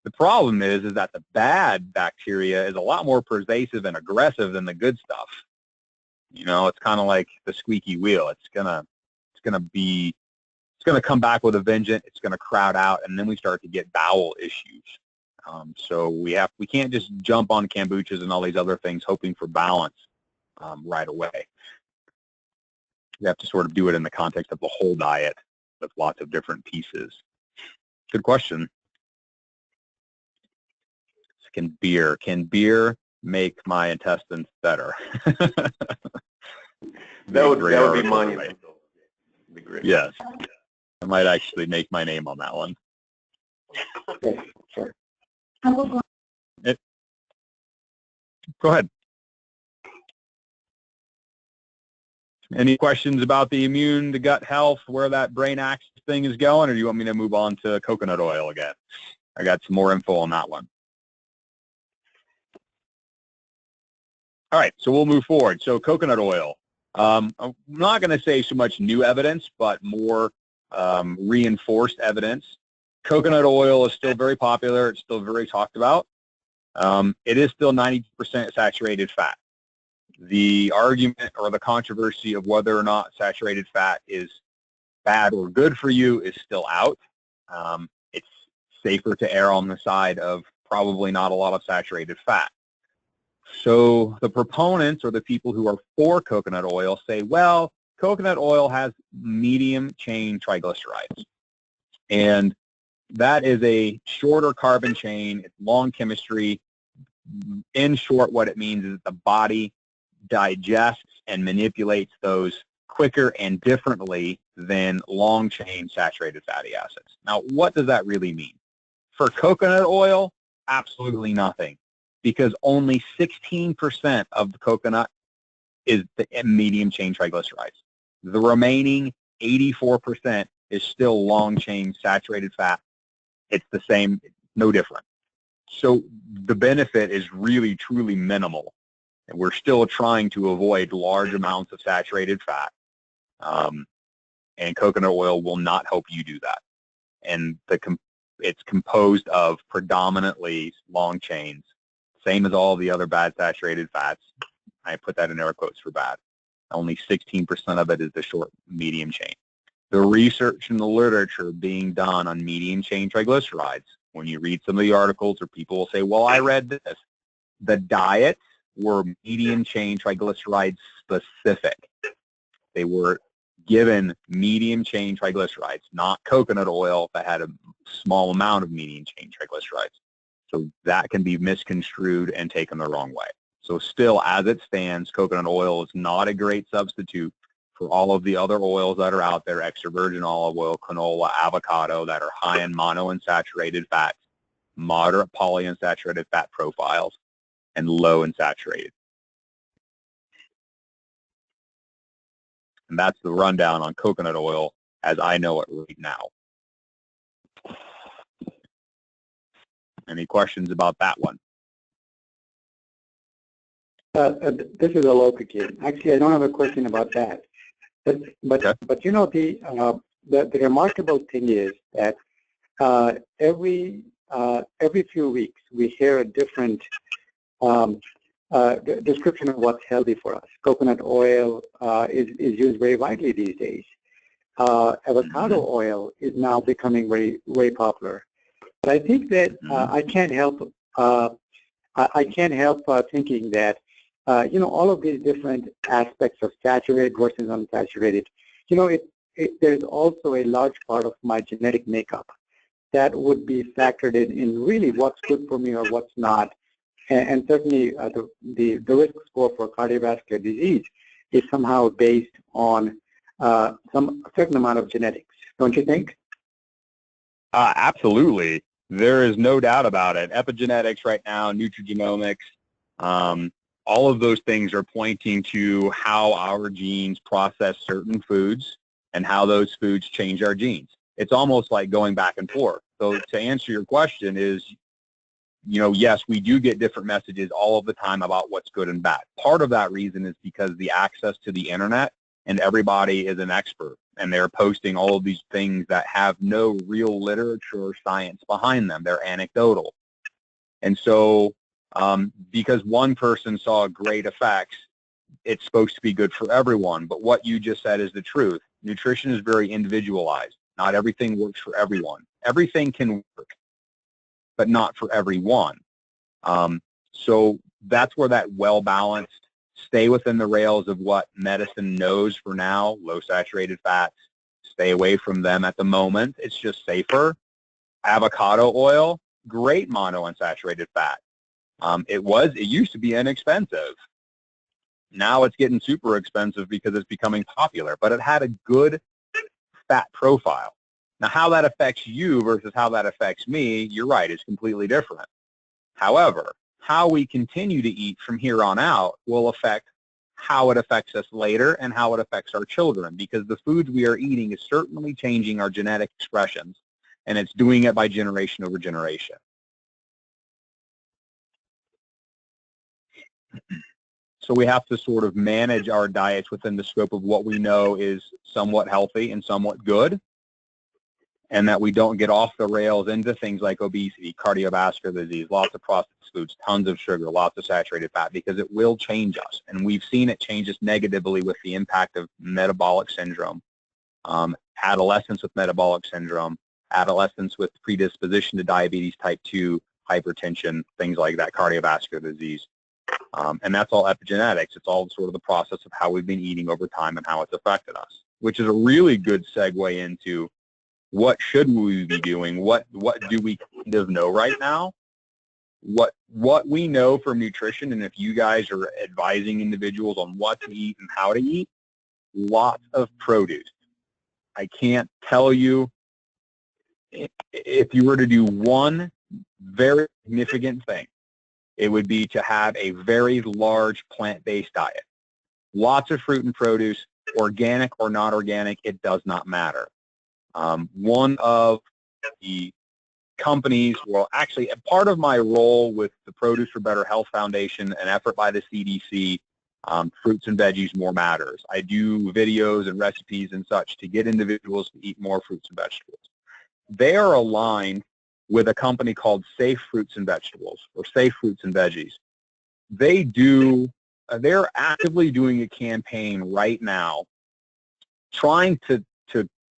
S7: The problem is that the bad bacteria is a lot more pervasive and aggressive than the good stuff. You know, it's kind of like the squeaky wheel. It's gonna come back with a vengeance. It's gonna crowd out, and then we start to get bowel issues. So we can't just jump on kombuchas and all these other things hoping for balance right away. We have to sort of do it in the context of the whole diet with lots of different pieces. Good question. Can beer make my intestines better?
S4: That would be monumental. Be great.
S7: Yes. I might actually make my name on that one.
S8: Okay, sure.
S7: Go ahead. Any questions about the immune, the gut health, where that brain axis thing is going, or do you want me to move on to coconut oil again? I got some more info on that one. All right, so we'll move forward. So coconut oil. I'm not going to say so much new evidence, but more reinforced evidence. Coconut oil is still very popular. It's still very talked about. It is still 90% saturated fat. The argument or the controversy of whether or not saturated fat is bad or good for you is still out. It's safer to err on the side of probably not a lot of saturated fat. So the proponents, or the people who are for coconut oil, say, well, coconut oil has medium chain triglycerides. And that is a shorter carbon chain. It's long chemistry. In short, what it means is that the body digests and manipulates those quicker and differently than long chain saturated fatty acids. Now, what does that really mean? For coconut oil, absolutely nothing, because only 16% of the coconut is the medium chain triglycerides. The remaining 84% is still long chain saturated fat. It's the same, no different. So the benefit is really, truly minimal. And we're still trying to avoid large amounts of saturated fat. And coconut oil will not help you do that. And it's composed of predominantly long chains, same as all the other bad saturated fats. I put that in air quotes for bad. Only 16% of it is the short medium chain. The research and the literature being done on medium chain triglycerides, when you read some of the articles, or people will say, well, I read this, the diets were medium chain triglycerides specific. They were given medium chain triglycerides, not coconut oil that had a small amount of medium chain triglycerides. So that can be misconstrued and taken the wrong way. So still, as it stands, coconut oil is not a great substitute for all of the other oils that are out there, extra virgin olive oil, canola, avocado, that are high in monounsaturated fats, moderate polyunsaturated fat profiles, and low in saturated. And that's the rundown on coconut oil as I know it right now. Any questions about that one?
S8: This is Alok again. Actually, I don't have a question about that. But you know, the remarkable thing is that every few weeks we hear a different description of what's healthy for us. Coconut oil is used very widely these days. Avocado oil is now becoming very, very popular. But I think that I can't help thinking that you know, all of these different aspects of saturated versus unsaturated, you know, there's also a large part of my genetic makeup that would be factored in really what's good for me or what's not. And certainly the risk score for cardiovascular disease is somehow based on some certain amount of genetics, don't you think?
S7: Absolutely. There is no doubt about it. Epigenetics right now, nutrigenomics, All of those things are pointing to how our genes process certain foods and how those foods change our genes. It's almost like going back and forth. So to answer your question is, yes, we do get different messages all of the time about what's good and bad. Part of that reason is because the access to the internet, and everybody is an expert, and they're posting all of these things that have no real literature or science behind them. They're anecdotal. And so because one person saw great effects, it's supposed to be good for everyone. But what you just said is the truth. Nutrition is very individualized. Not everything works for everyone. Everything can work, but not for everyone. So that's where that well-balanced, stay within the rails of what medicine knows for now, low saturated fats, stay away from them at the moment. It's just safer. Avocado oil, great monounsaturated fat. It used to be inexpensive. Now it's getting super expensive because it's becoming popular, but it had a good fat profile. Now, how that affects you versus how that affects me, you're right, it's completely different. However, how we continue to eat from here on out will affect how it affects us later and how it affects our children, because the foods we are eating is certainly changing our genetic expressions, and it's doing it by generation over generation. So we have to sort of manage our diets within the scope of what we know is somewhat healthy and somewhat good, and that we don't get off the rails into things like obesity, cardiovascular disease, lots of processed foods, tons of sugar, lots of saturated fat, because it will change us. And we've seen it change us negatively with the impact of metabolic syndrome, adolescents with metabolic syndrome, adolescents with predisposition to diabetes type 2, hypertension, things like that, cardiovascular disease. And that's all epigenetics. It's all sort of the process of how we've been eating over time and how it's affected us, which is a really good segue into what should we be doing? What do we kind of know right now? What we know from nutrition, and if you guys are advising individuals on what to eat and how to eat, lots of produce. I can't tell you, if you were to do one very significant thing, it would be to have a very large plant-based diet. Lots of fruit and produce, organic or not organic, it does not matter. One of the companies, well, actually, a part of my role with the Produce for Better Health Foundation, an effort by the CDC, Fruits and Veggies More Matters. I do videos and recipes and such to get individuals to eat more fruits and vegetables. They are aligned with a company called Safe Fruits and Vegetables, or Safe Fruits and Veggies. They're actively doing a campaign right now trying to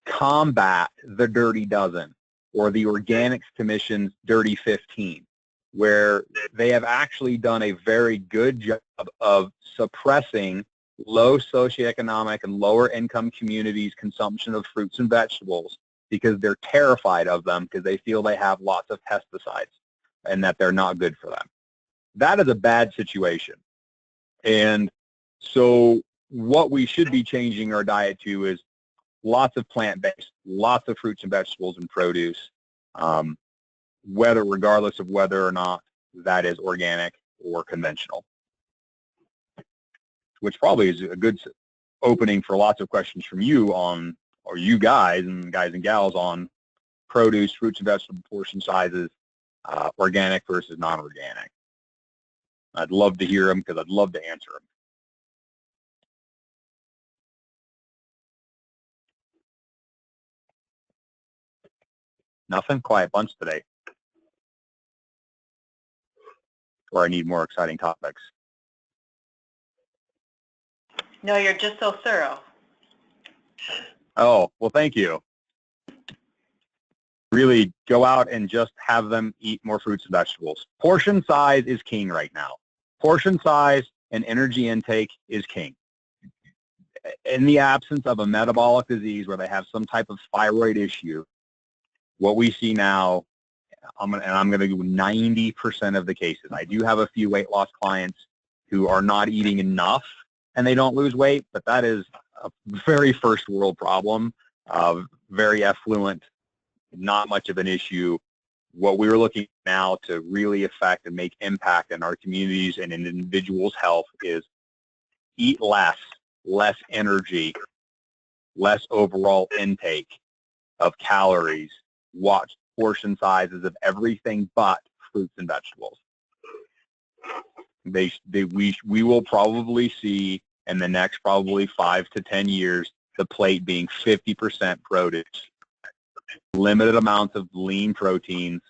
S7: combat the Dirty Dozen, or the Organics Commission's Dirty 15, where they have actually done a very good job of suppressing low socioeconomic and lower income communities' consumption of fruits and vegetables, because they're terrified of them, because they feel they have lots of pesticides and that they're not good for them. That is a bad situation. And so what we should be changing our diet to is lots of plant-based, lots of fruits and vegetables and produce, regardless of whether or not that is organic or conventional, which probably is a good opening for lots of questions from you on, or you guys and gals on produce, fruits and vegetable portion sizes, organic versus non-organic. I'd love to hear them because I'd love to answer them. Nothing? Quiet bunch today. Or I need more exciting topics.
S3: No, you're just so thorough.
S7: Oh, well, thank you. Really go out and just have them eat more fruits and vegetables. Portion size is king right now. Portion size and energy intake is king. In the absence of a metabolic disease where they have some type of thyroid issue, what we see now, and I'm going to do 90% of the cases. I do have a few weight loss clients who are not eating enough and they don't lose weight, but that is a very first world problem, very affluent, not much of an issue. what we're looking at now to really affect and make impact in our communities and in individuals' health is eat less, less energy, less overall intake of calories, watch portion sizes of everything but fruits and vegetables. We will probably see in the next probably 5 to 10 years the plate being 50% produce, limited amounts of lean proteins,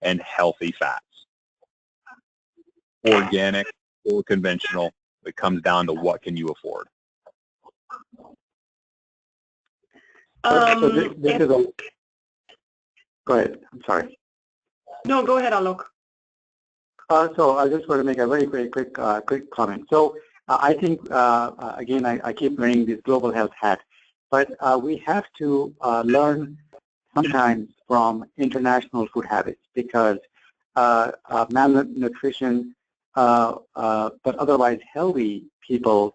S7: and healthy fats. Organic or conventional, it comes down to what can you afford.
S8: So this is a, go ahead, I'm sorry.
S5: No, go ahead, Alok.
S8: So I just want to make a very, very quick comment. So I think, again, I keep wearing this global health hat, but we have to learn sometimes from international food habits, because malnutrition, but otherwise healthy people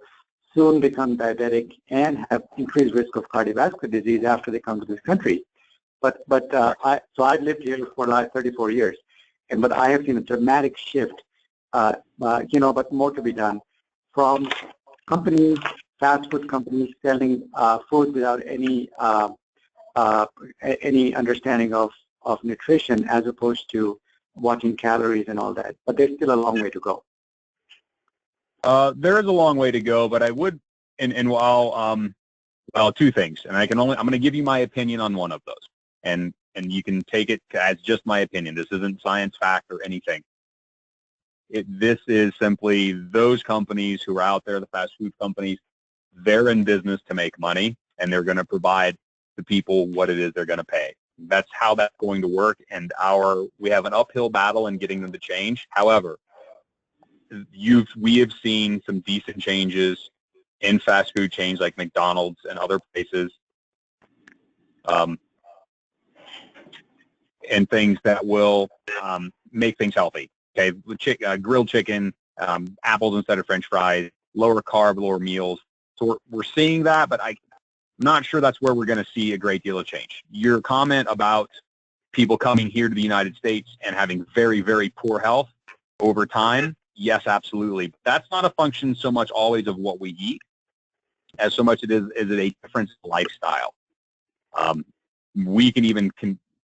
S8: soon become diabetic and have increased risk of cardiovascular disease after they come to this country. But I've lived here for the last 34 years, but I have seen a dramatic shift, but more to be done, from companies, fast food companies selling food without any understanding of nutrition, as opposed to watching calories and all that. But there's still a long way to go.
S7: There is a long way to go, but I would, and well, two things, and I'm going to give you my opinion on one of those, and you can take it as just my opinion. This isn't science, fact, or anything. This is simply those companies who are out there, the fast food companies, they're in business to make money, and they're going to provide the people what it is they're going to pay. That's how that's going to work, and we have an uphill battle in getting them to change. However, we have seen some decent changes in fast food chains like McDonald's and other places, and things that will make things healthy. Okay, grilled chicken, apples instead of French fries, lower carb, lower meals. So we're seeing that, but I'm not sure that's where we're going to see a great deal of change. Your comment about people coming here to the United States and having very, very poor health over time, yes, absolutely. That's not a function so much always of what we eat, as so much is it a different lifestyle. We can even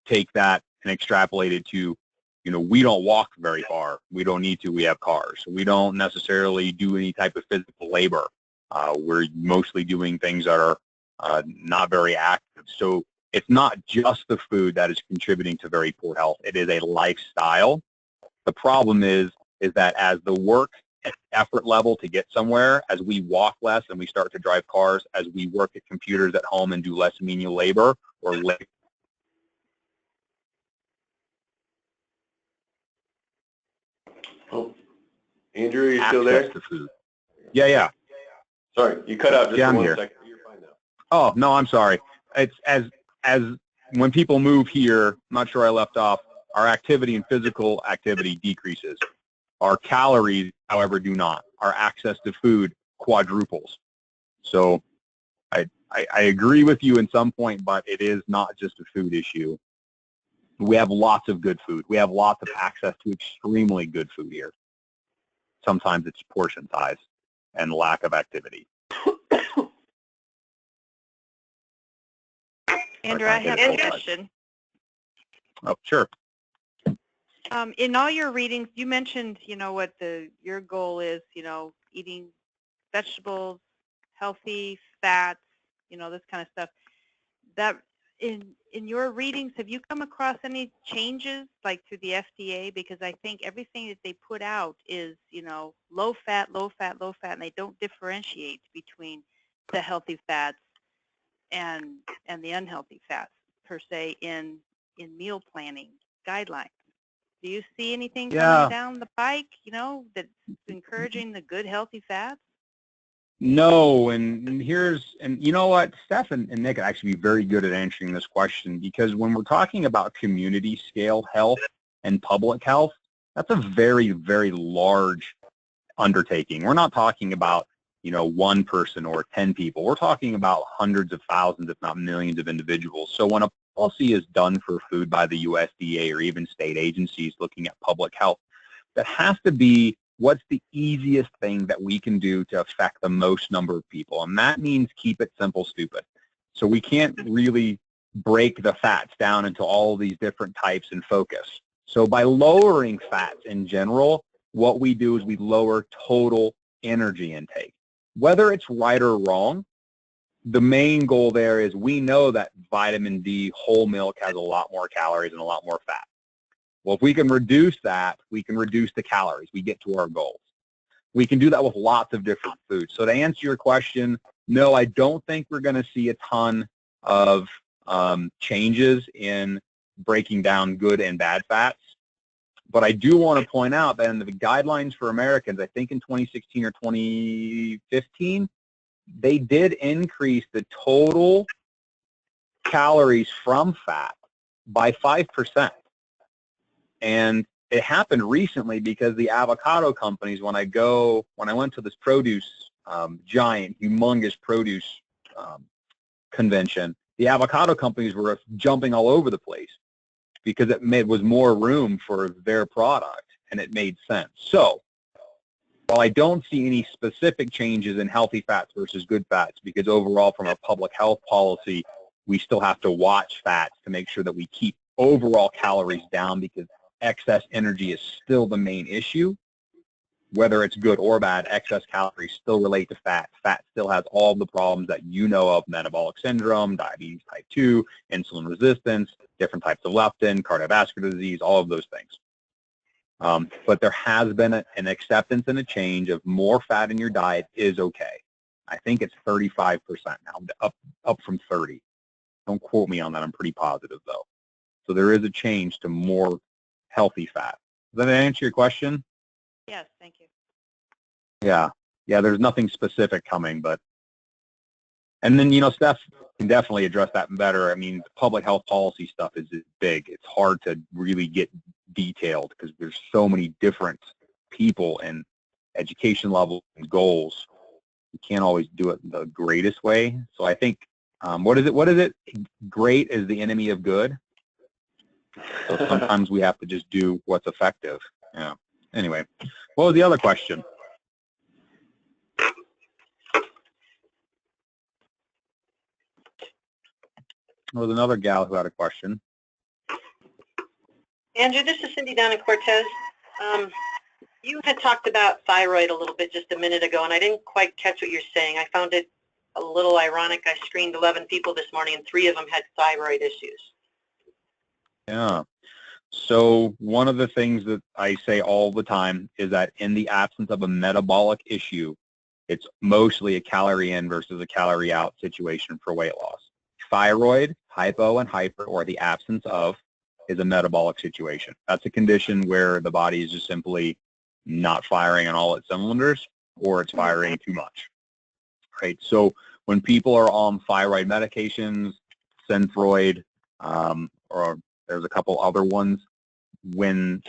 S7: take that and extrapolate it to, we don't walk very far. We don't need to. We have cars. We don't necessarily do any type of physical labor. We're mostly doing things that are not very active. So it's not just the food that is contributing to very poor health. It is a lifestyle. The problem is that as the work and effort level to get somewhere, as we walk less and we start to drive cars, as we work at computers at home and do less menial labor or labor.
S4: Oh, Andrew, are you still there?
S7: To food. Yeah.
S4: Sorry, you cut out just for 1 second. You're fine now.
S7: Oh, no, I'm sorry. It's as when people move here, I'm not sure I left off, our activity and physical activity decreases. Our calories, however, do not. Our access to food quadruples. So I agree with you in some point, but it is not just a food issue. We have lots of good food. We have lots of access to extremely good food here. Sometimes it's portion size and lack of activity.
S2: Andrew, I have a question.
S7: Oh, sure.
S2: In all your readings, you mentioned, what your goal is, eating vegetables, healthy fats, this kind of stuff. That in your readings, have you come across any changes, like through the FDA? Because I think everything that they put out is, low fat, low fat, low fat, and they don't differentiate between the healthy fats and the unhealthy fats per se in meal planning guidelines. Do you see anything coming down the pike, that's encouraging the good healthy fats?
S7: No, and you know what, Steph and Nick are actually very good at answering this question, because when we're talking about community scale health and public health, that's a very, very large undertaking. We're not talking about, one person or 10 people. We're talking about hundreds of thousands, if not millions of individuals. So when a policy is done for food by the USDA or even state agencies looking at public health, that has to be what's the easiest thing that we can do to affect the most number of people. And that means keep it simple, stupid. So we can't really break the fats down into all these different types and focus. So by lowering fats in general, what we do is we lower total energy intake. Whether it's right or wrong, the main goal there is we know that vitamin D whole milk has a lot more calories and a lot more fat. Well, if we can reduce that, we can reduce the calories. We get to our goals. We can do that with lots of different foods. So to answer your question, no, I don't think we're going to see a ton of changes in breaking down good and bad fats. But I do want to point out that in the guidelines for Americans, I think in 2016 or 2015, they did increase the total calories from fat by 5%. And it happened recently because the avocado companies, when I went to this produce, giant, humongous produce convention, the avocado companies were jumping all over the place because it was more room for their product, and it made sense. So while I don't see any specific changes in healthy fats versus good fats, because overall from a public health policy, we still have to watch fats to make sure that we keep overall calories down, because excess energy is still the main issue. Whether it's good or bad, excess calories still relate to fat. Fat still has all the problems that you know of: metabolic syndrome, diabetes type 2, insulin resistance, different types of leptin, cardiovascular disease, all of those things. But there has been an acceptance and a change of more fat in your diet is okay. I think it's 35% now, up from 30. Don't quote me on that. I'm pretty positive, though. So there is a change to more healthy fat. Does that answer your question?
S2: Yes, thank you.
S7: Yeah, there's nothing specific coming, but, and then, Steph can definitely address that better. I mean, public health policy stuff is big. It's hard to really get detailed because there's so many different people and education levels and goals. You can't always do it the greatest way. So I think, what is it? Great is the enemy of good. So sometimes we have to just do what's effective. Yeah. Anyway, what was the other question? There was another gal who had a question.
S3: Andrew, this is Cindy down in Cortez. You had talked about thyroid a little bit just a minute ago, and I didn't quite catch what you're saying. I found it a little ironic. I screened 11 people this morning, and 3 of them had thyroid issues.
S7: Yeah. So one of the things that I say all the time is that in the absence of a metabolic issue, it's mostly a calorie in versus a calorie out situation for weight loss. Thyroid, hypo, and hyper, or the absence of, is a metabolic situation. That's a condition where the body is just simply not firing on all its cylinders, or it's firing too much, right? So when people are on thyroid medications, Synthroid, or there's a couple other ones, when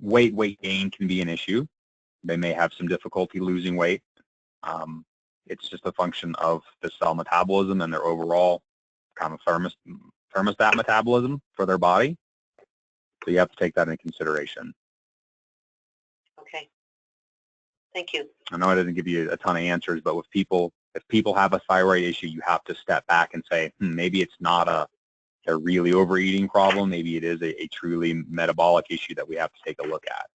S7: weight gain can be an issue. They may have some difficulty losing weight. It's just a function of the cell metabolism and their overall kind of thermostat metabolism for their body. So you have to take that into consideration.
S3: Okay. Thank you.
S7: I know I didn't give you a ton of answers, but if people have a thyroid issue, you have to step back and say, maybe it's not a really overeating problem. Maybe it is a truly metabolic issue that we have to take a look at.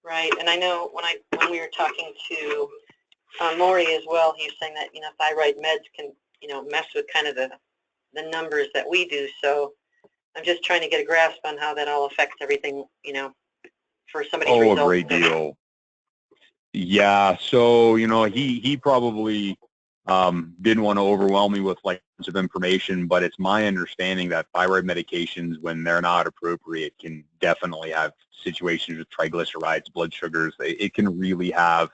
S3: Right, and I know when we were talking to Maury as well, he was saying that thyroid meds can mess with kind of the numbers that we do. So I'm just trying to get a grasp on how that all affects everything. For somebody's results.
S7: Oh, a great deal. Yeah. So he probably didn't want to overwhelm me with like bunch of information, but it's my understanding that thyroid medications, when they're not appropriate, can definitely have situations with triglycerides, blood sugars. It can really have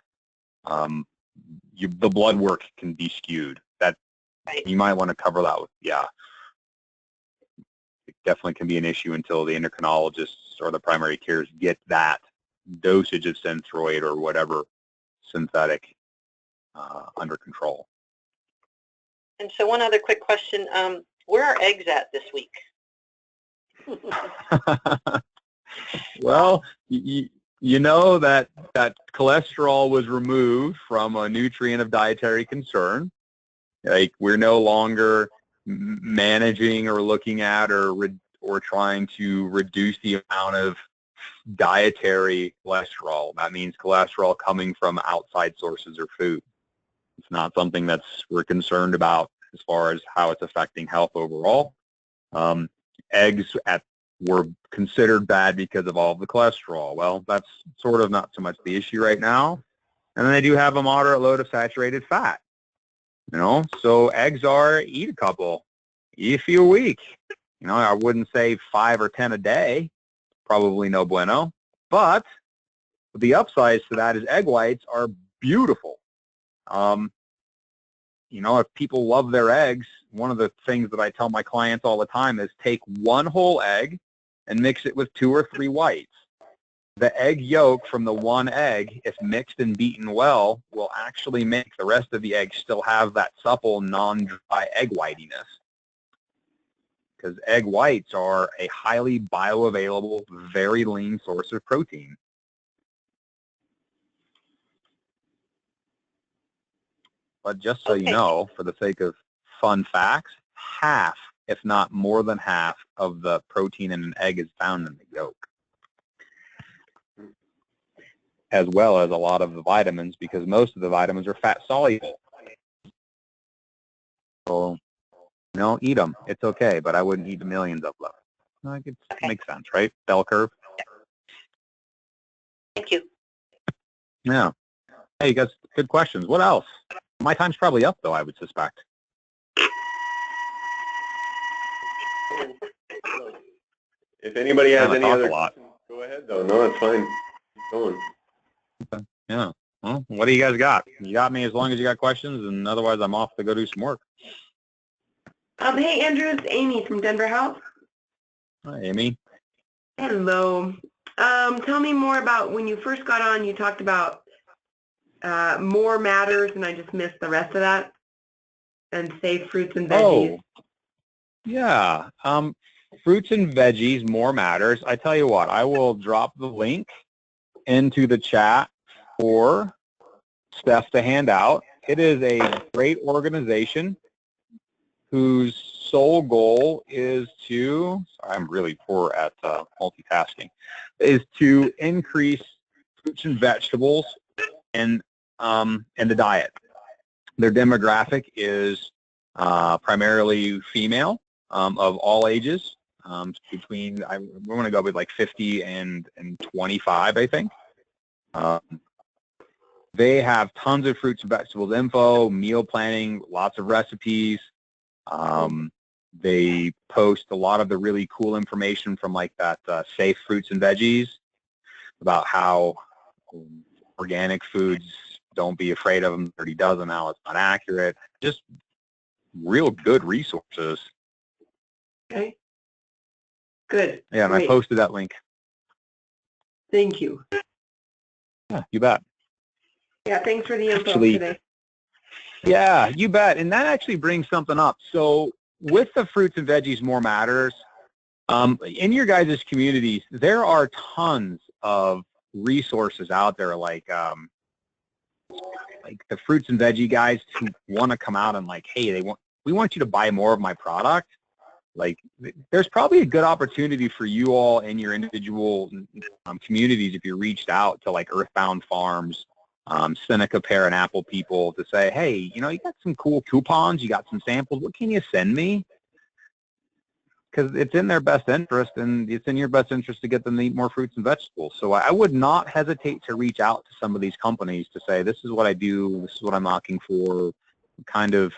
S7: the blood work can be skewed. That you might want to cover that with, it definitely can be an issue until the endocrinologists or the primary cares get that dosage of Synthroid or whatever synthetic under control.
S3: And so one other quick question, where are eggs at this week?
S7: Well, you know that cholesterol was removed from a nutrient of dietary concern. Like, we're no longer managing or looking at or trying to reduce the amount of dietary cholesterol. That means cholesterol coming from outside sources or food. It's not something we're concerned about as far as how it's affecting health overall. Eggs were considered bad because of all of the cholesterol. Well, that's sort of not so much the issue right now. And then they do have a moderate load of saturated fat. So eggs eat a couple, eat a few a week. I wouldn't say 5 or 10 a day, probably no bueno. But the upsides to that is egg whites are beautiful. If people love their eggs, one of the things that I tell my clients all the time is take one whole egg and mix it with 2 or 3 whites. The egg yolk from the one egg, if mixed and beaten well, will actually make the rest of the egg still have that supple, non-dry egg whitiness. Because egg whites are a highly bioavailable, very lean source of protein. But just so you know, for the sake of fun facts, half, if not more than half, of the protein in an egg is found in the yolk, as well as a lot of the vitamins, because most of the vitamins are fat soluble. So, eat them. It's okay, but I wouldn't eat millions of them. It makes sense, right? Bell curve.
S3: Thank you.
S7: Yeah. Hey, you guys, good questions. What else? My time's probably up, though, I would suspect.
S4: If anybody has any other
S7: questions,
S4: go ahead, though. No, that's fine. Keep going.
S7: Okay. Yeah. Well, what do you guys got? You got me as long as you got questions, and otherwise I'm off to go do some work.
S5: Hey, Andrew, it's Amy from Denver Health.
S7: Hi, Amy.
S5: Hello. Tell me more about when you first got on, you talked about more matters, and I just missed the rest of that, and safe fruits and veggies.
S7: Oh, yeah. Fruits and veggies, more matters. I tell you what, I will drop the link into the chat for Steph to hand out. It is a great organization whose sole goal is to, sorry, I'm really poor at multitasking, is to increase fruits and vegetables in the diet. Their demographic is primarily female, of all ages, between, I want to go with like 50 and 25, I think. They have tons of fruits and vegetables info, meal planning, lots of recipes. They post a lot of the really cool information from like that safe fruits and veggies about how organic foods, don't be afraid of them, 30 dozen, how it's not accurate. Just real good resources.
S5: Okay. Good.
S7: Yeah, and
S5: Great.
S7: I posted that link.
S5: Thank you.
S7: Yeah, you bet.
S5: Yeah, thanks for the info today.
S7: Yeah, you bet. And that actually brings something up. So with the fruits and veggies more matters, in your guys' communities, there are tons of resources out there like the fruits and veggie guys who want to come out and like, hey, we want you to buy more of my product. Like, there's probably a good opportunity for you all in your individual communities if you reached out to like Earthbound Farms, Seneca Pear and Apple people to say, hey, you got some cool coupons, you got some samples, what can you send me? Because it's in their best interest, and it's in your best interest to get them to eat more fruits and vegetables. So I would not hesitate to reach out to some of these companies to say, this is what I do, this is what I'm looking for, kind of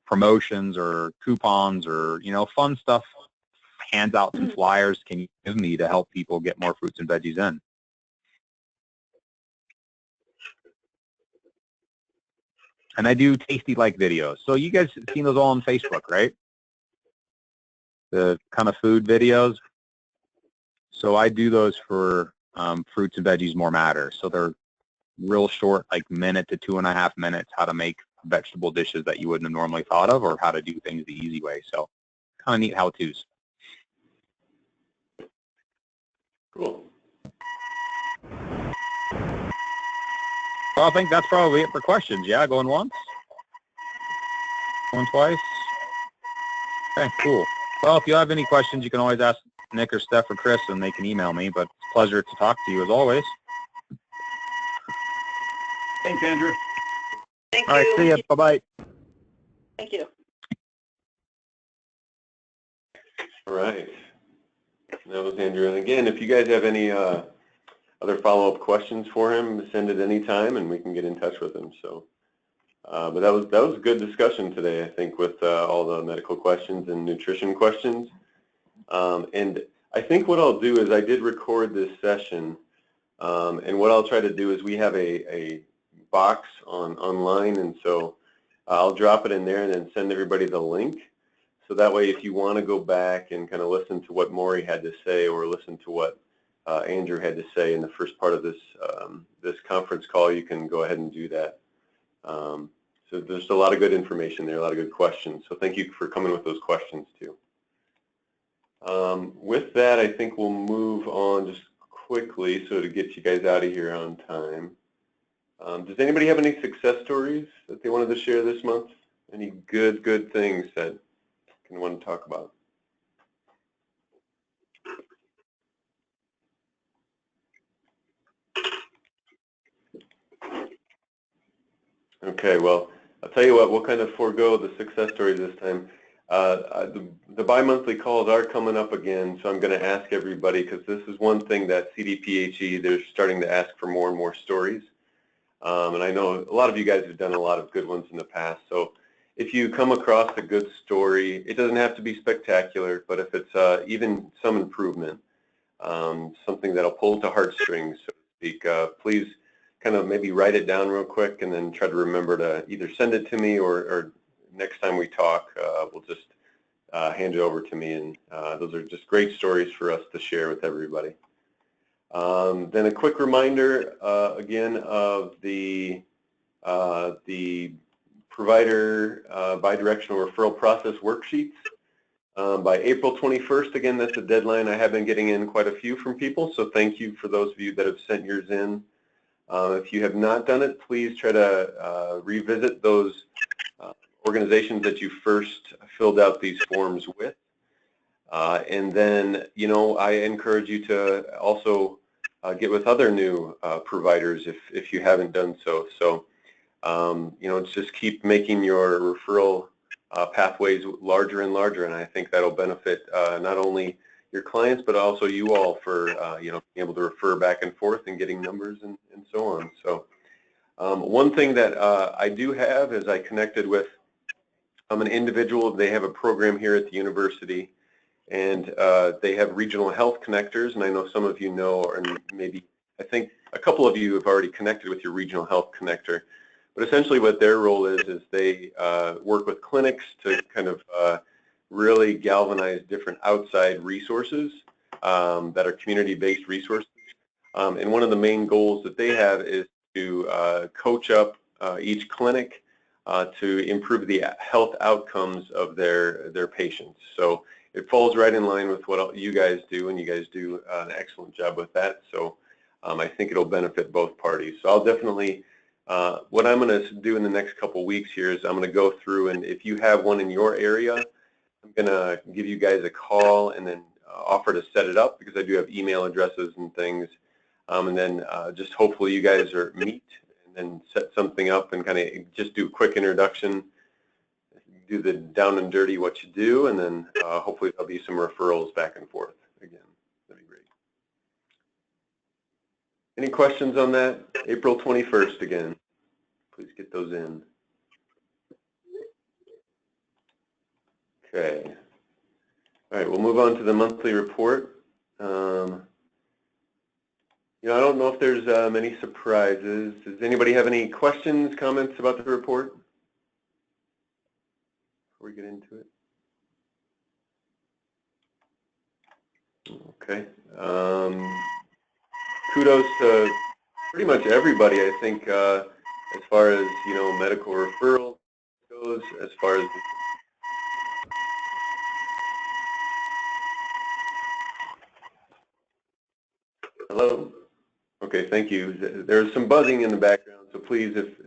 S7: promotions or coupons or, fun stuff, hands out some flyers can you give me to help people get more fruits and veggies in. And I do tasty-like videos. So you guys have seen those all on Facebook, right? The kind of food videos. So I do those for fruits and veggies more matter. So they're real short, like minute to 2.5 minutes, how to make vegetable dishes that you wouldn't have normally thought of, or how to do things the easy way. So kind of neat how-tos.
S4: Cool.
S7: Well, I think that's probably it for questions. Yeah, going once? Going twice? Okay, cool. Well, if you have any questions, you can always ask Nick or Steph or Chris, and they can email me, but it's a pleasure to talk to you as always.
S1: Thanks, Andrew.
S3: Thank
S7: All right,
S3: you.
S7: see ya. Bye-bye.
S3: Thank you.
S4: All right. That was Andrew. And again, if you guys have any other follow-up questions for him, send it anytime, and we can get in touch with him. So, but that was a good discussion today, I think, with all the medical questions and nutrition questions. And I think what I'll do is I did record this session, and what I'll try to do is we have a box online, and so I'll drop it in there and then send everybody the link. So that way, if you want to go back and kind of listen to what Maury had to say, or listen to what Andrew had to say in the first part of this this conference call, you can go ahead and do that. So there's a lot of good information there, a lot of good questions. So thank you for coming with those questions too. With that, I think we'll move on just quickly so to get you guys out of here on time. Does anybody have any success stories that they wanted to share this month? Any good things that you want to talk about? Okay, well, I'll tell you what, we'll kind of forego the success stories this time. The bi-monthly calls are coming up again, so I'm going to ask everybody, because this is one thing that CDPHE, they're starting to ask for more and more stories. And I know a lot of you guys have done a lot of good ones in the past, so if you come across a good story, it doesn't have to be spectacular, but if it's even some improvement, something that'll pull to heartstrings, so to speak, please kind of maybe write it down real quick and then try to remember to either send it to me, or next time we talk, we'll just hand it over to me. And those are just great stories for us to share with everybody. Then a quick reminder again of the provider bidirectional referral process worksheets. By April 21st, again, that's the deadline. I have been getting in quite a few from people, so thank you for those of you that have sent yours in. If you have not done it, please try to revisit those organizations that you first filled out these forms with. And then, you know, I encourage you to also get with other new providers if you haven't done so. So, you know, just keep making your referral pathways larger and larger, and I think that'll benefit not only your clients, but also you all for, you know, being able to refer back and forth and getting numbers and so on. So one thing that I do have is I connected with an individual. They have a program here at the university, and they have regional health connectors, and I know some of you know, or maybe I think a couple of you have already connected with your regional health connector. But essentially what their role is they work with clinics to kind of really galvanize different outside resources that are community-based resources. And one of the main goals that they have is to coach up each clinic to improve the health outcomes of their patients. So it falls right in line with what you guys do, and you guys do an excellent job with that. So I think it'll benefit both parties. So I'll definitely, what I'm going to do in the next couple weeks here is I'm going to go through, and if you have one in your area, I'm going to give you guys a call and then offer to set it up, because I do have email addresses and things. And then just hopefully you guys meet and then set something up and kind of just do a quick introduction, do the down and dirty what you do, and then hopefully there'll be some referrals back and forth again. That'd be great. Any questions on that? April 21st again. Please get those in. Okay. All right, we'll move on to the monthly report. You know, I don't know if there's many surprises. Does anybody have any questions, comments about the report before we get into it? Okay. Kudos to pretty much everybody, I think, as far as, you know, medical referral. far as hello? Okay, thank you. There's some buzzing in the background, so please, if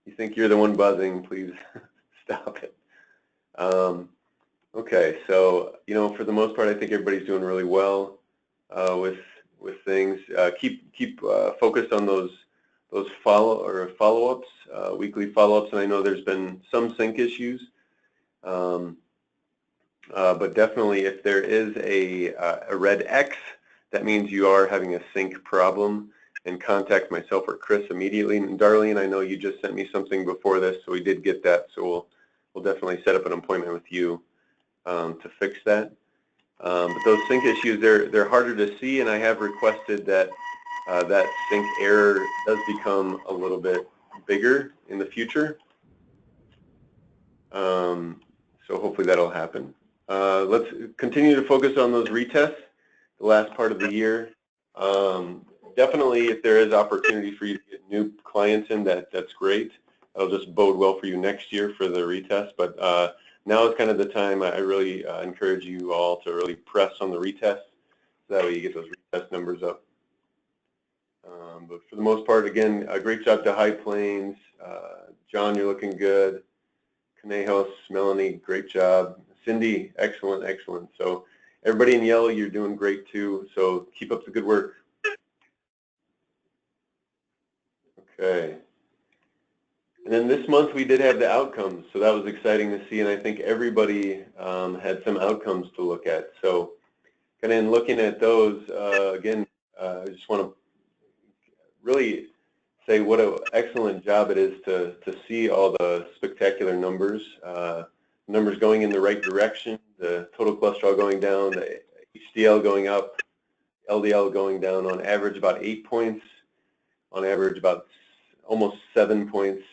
S4: you think you're the one buzzing, please stop it. Okay, so for the most part, I think everybody's doing really well with things. Keep focused on those follow-ups, weekly follow-ups, and I know there's been some sync issues, but definitely if there is a red X, that means you are having a sync problem, and contact myself or Chris immediately. And Darlene, I know you just sent me something before this, so we did get that, so we'll definitely set up an appointment with you to fix that. But those sync issues, they're harder to see, and I have requested that that sync error does become a little bit bigger in the future. So hopefully that'll happen. Let's continue to focus on those retests the last part of the year. Definitely, if there is opportunity for you to get new clients in, that's great. That'll just bode well for you next year for the retest. But now is kind of the time I really encourage you all to really press on the retest, so that way you get those retest numbers up. But for the most part, again, a great job to High Plains. John, you're looking good. Canejos, Melanie, great job. Cindy, excellent, excellent. So everybody in yellow, you're doing great too. So keep up the good work. Okay. And then this month we did have the outcomes, so that was exciting to see, and I think everybody had some outcomes to look at. So kind of in looking at those, again, I just want to really say what an excellent job it is to see all the spectacular numbers. Numbers going in the right direction, the total cholesterol going down, the HDL going up, LDL going down, on average about 8 points, on average about almost 7 points,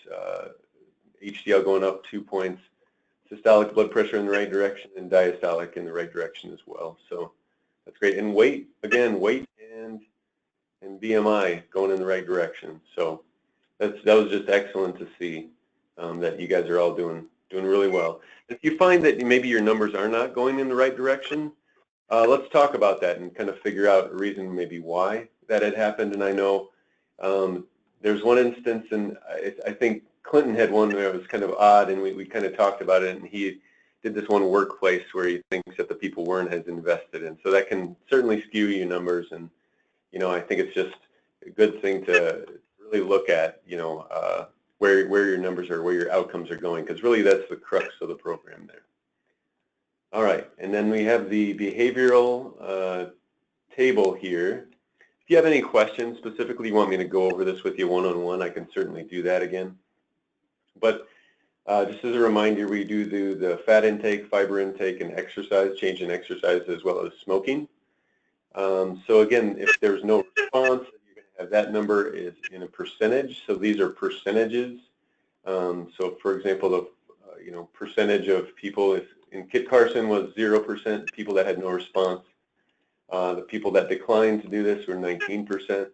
S4: HDL going up 2 points, systolic blood pressure in the right direction, and diastolic in the right direction as well. So that's great. And weight, again, weight and BMI going in the right direction. So that was just excellent to see that you guys are all doing really well. If you find that maybe your numbers are not going in the right direction, let's talk about that and kind of figure out a reason maybe why that had happened. And I know there's one instance, and I think Clinton had one that was kind of odd, and we kind of talked about it, and he did this one workplace where he thinks that the people weren't as invested in. So that can certainly skew your numbers, and I think it's just a good thing to really look at, where your numbers are, where your outcomes are going, because really that's the crux of the program there. All right, and then we have the behavioral table here. If you have any questions, specifically you want me to go over this with you one-on-one, I can certainly do that again. But just as a reminder, we do the fat intake, fiber intake, and exercise, change in exercise, as well as smoking. So again, if there's no response, you're going to have that number is in a percentage. So these are percentages. So for example, the percentage of people in Kit Carson was 0%, people that had no response. The people that declined to do this were 19%.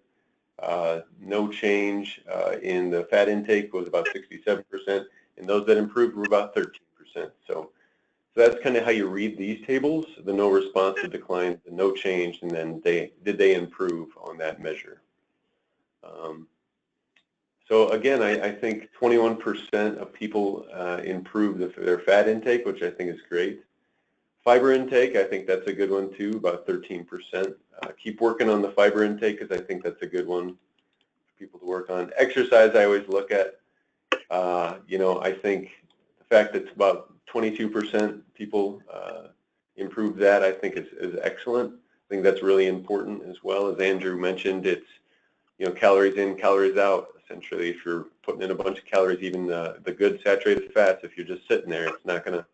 S4: No change in the fat intake was about 67%, and those that improved were about 13%. So that's kind of how you read these tables: the no response, the decline, the no change, and then did they improve on that measure. So again, I think 21% of people improved their fat intake, which I think is great. Fiber intake, I think that's a good one too, about 13%. Keep working on the fiber intake, because I think that's a good one for people to work on. Exercise, I always look at, I think the fact that about 22% people improved that, I think is excellent. I think that's really important as well. As Andrew mentioned, it's calories in, calories out. Essentially, if you're putting in a bunch of calories, even the good saturated fats, if you're just sitting there, it's not gonna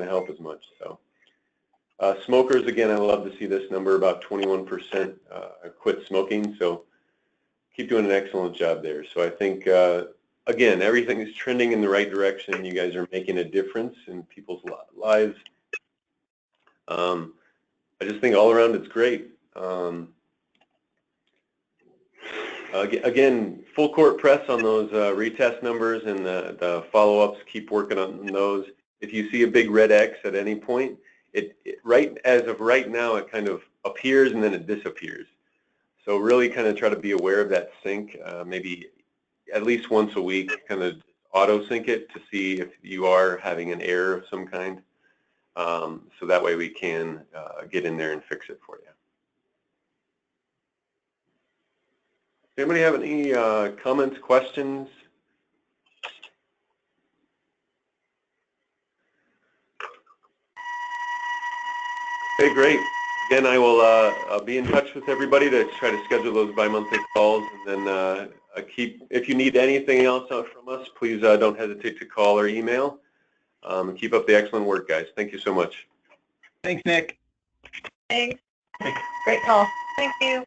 S4: help as much. So smokers, again, I love to see this number, about 21% quit smoking. So keep doing an excellent job there. So I think again, everything is trending in the right direction. You guys are making a difference in people's lives. I just think all around it's great. Again, full court press on those retest numbers, and the follow-ups, keep working on those. If you see a big red X at any point, as of right now, it kind of appears and then it disappears. So really kind of try to be aware of that sync, maybe at least once a week, kind of auto sync it to see if you are having an error of some kind. So that way we can get in there and fix it for you. Anybody have any comments, questions? Okay, great. Again, I will be in touch with everybody to try to schedule those bi-monthly calls, and then if you need anything else from us, please don't hesitate to call or email. Keep up the excellent work, guys. Thank you so much.
S6: Thanks, Nick.
S3: Thanks. Great call. Thank you.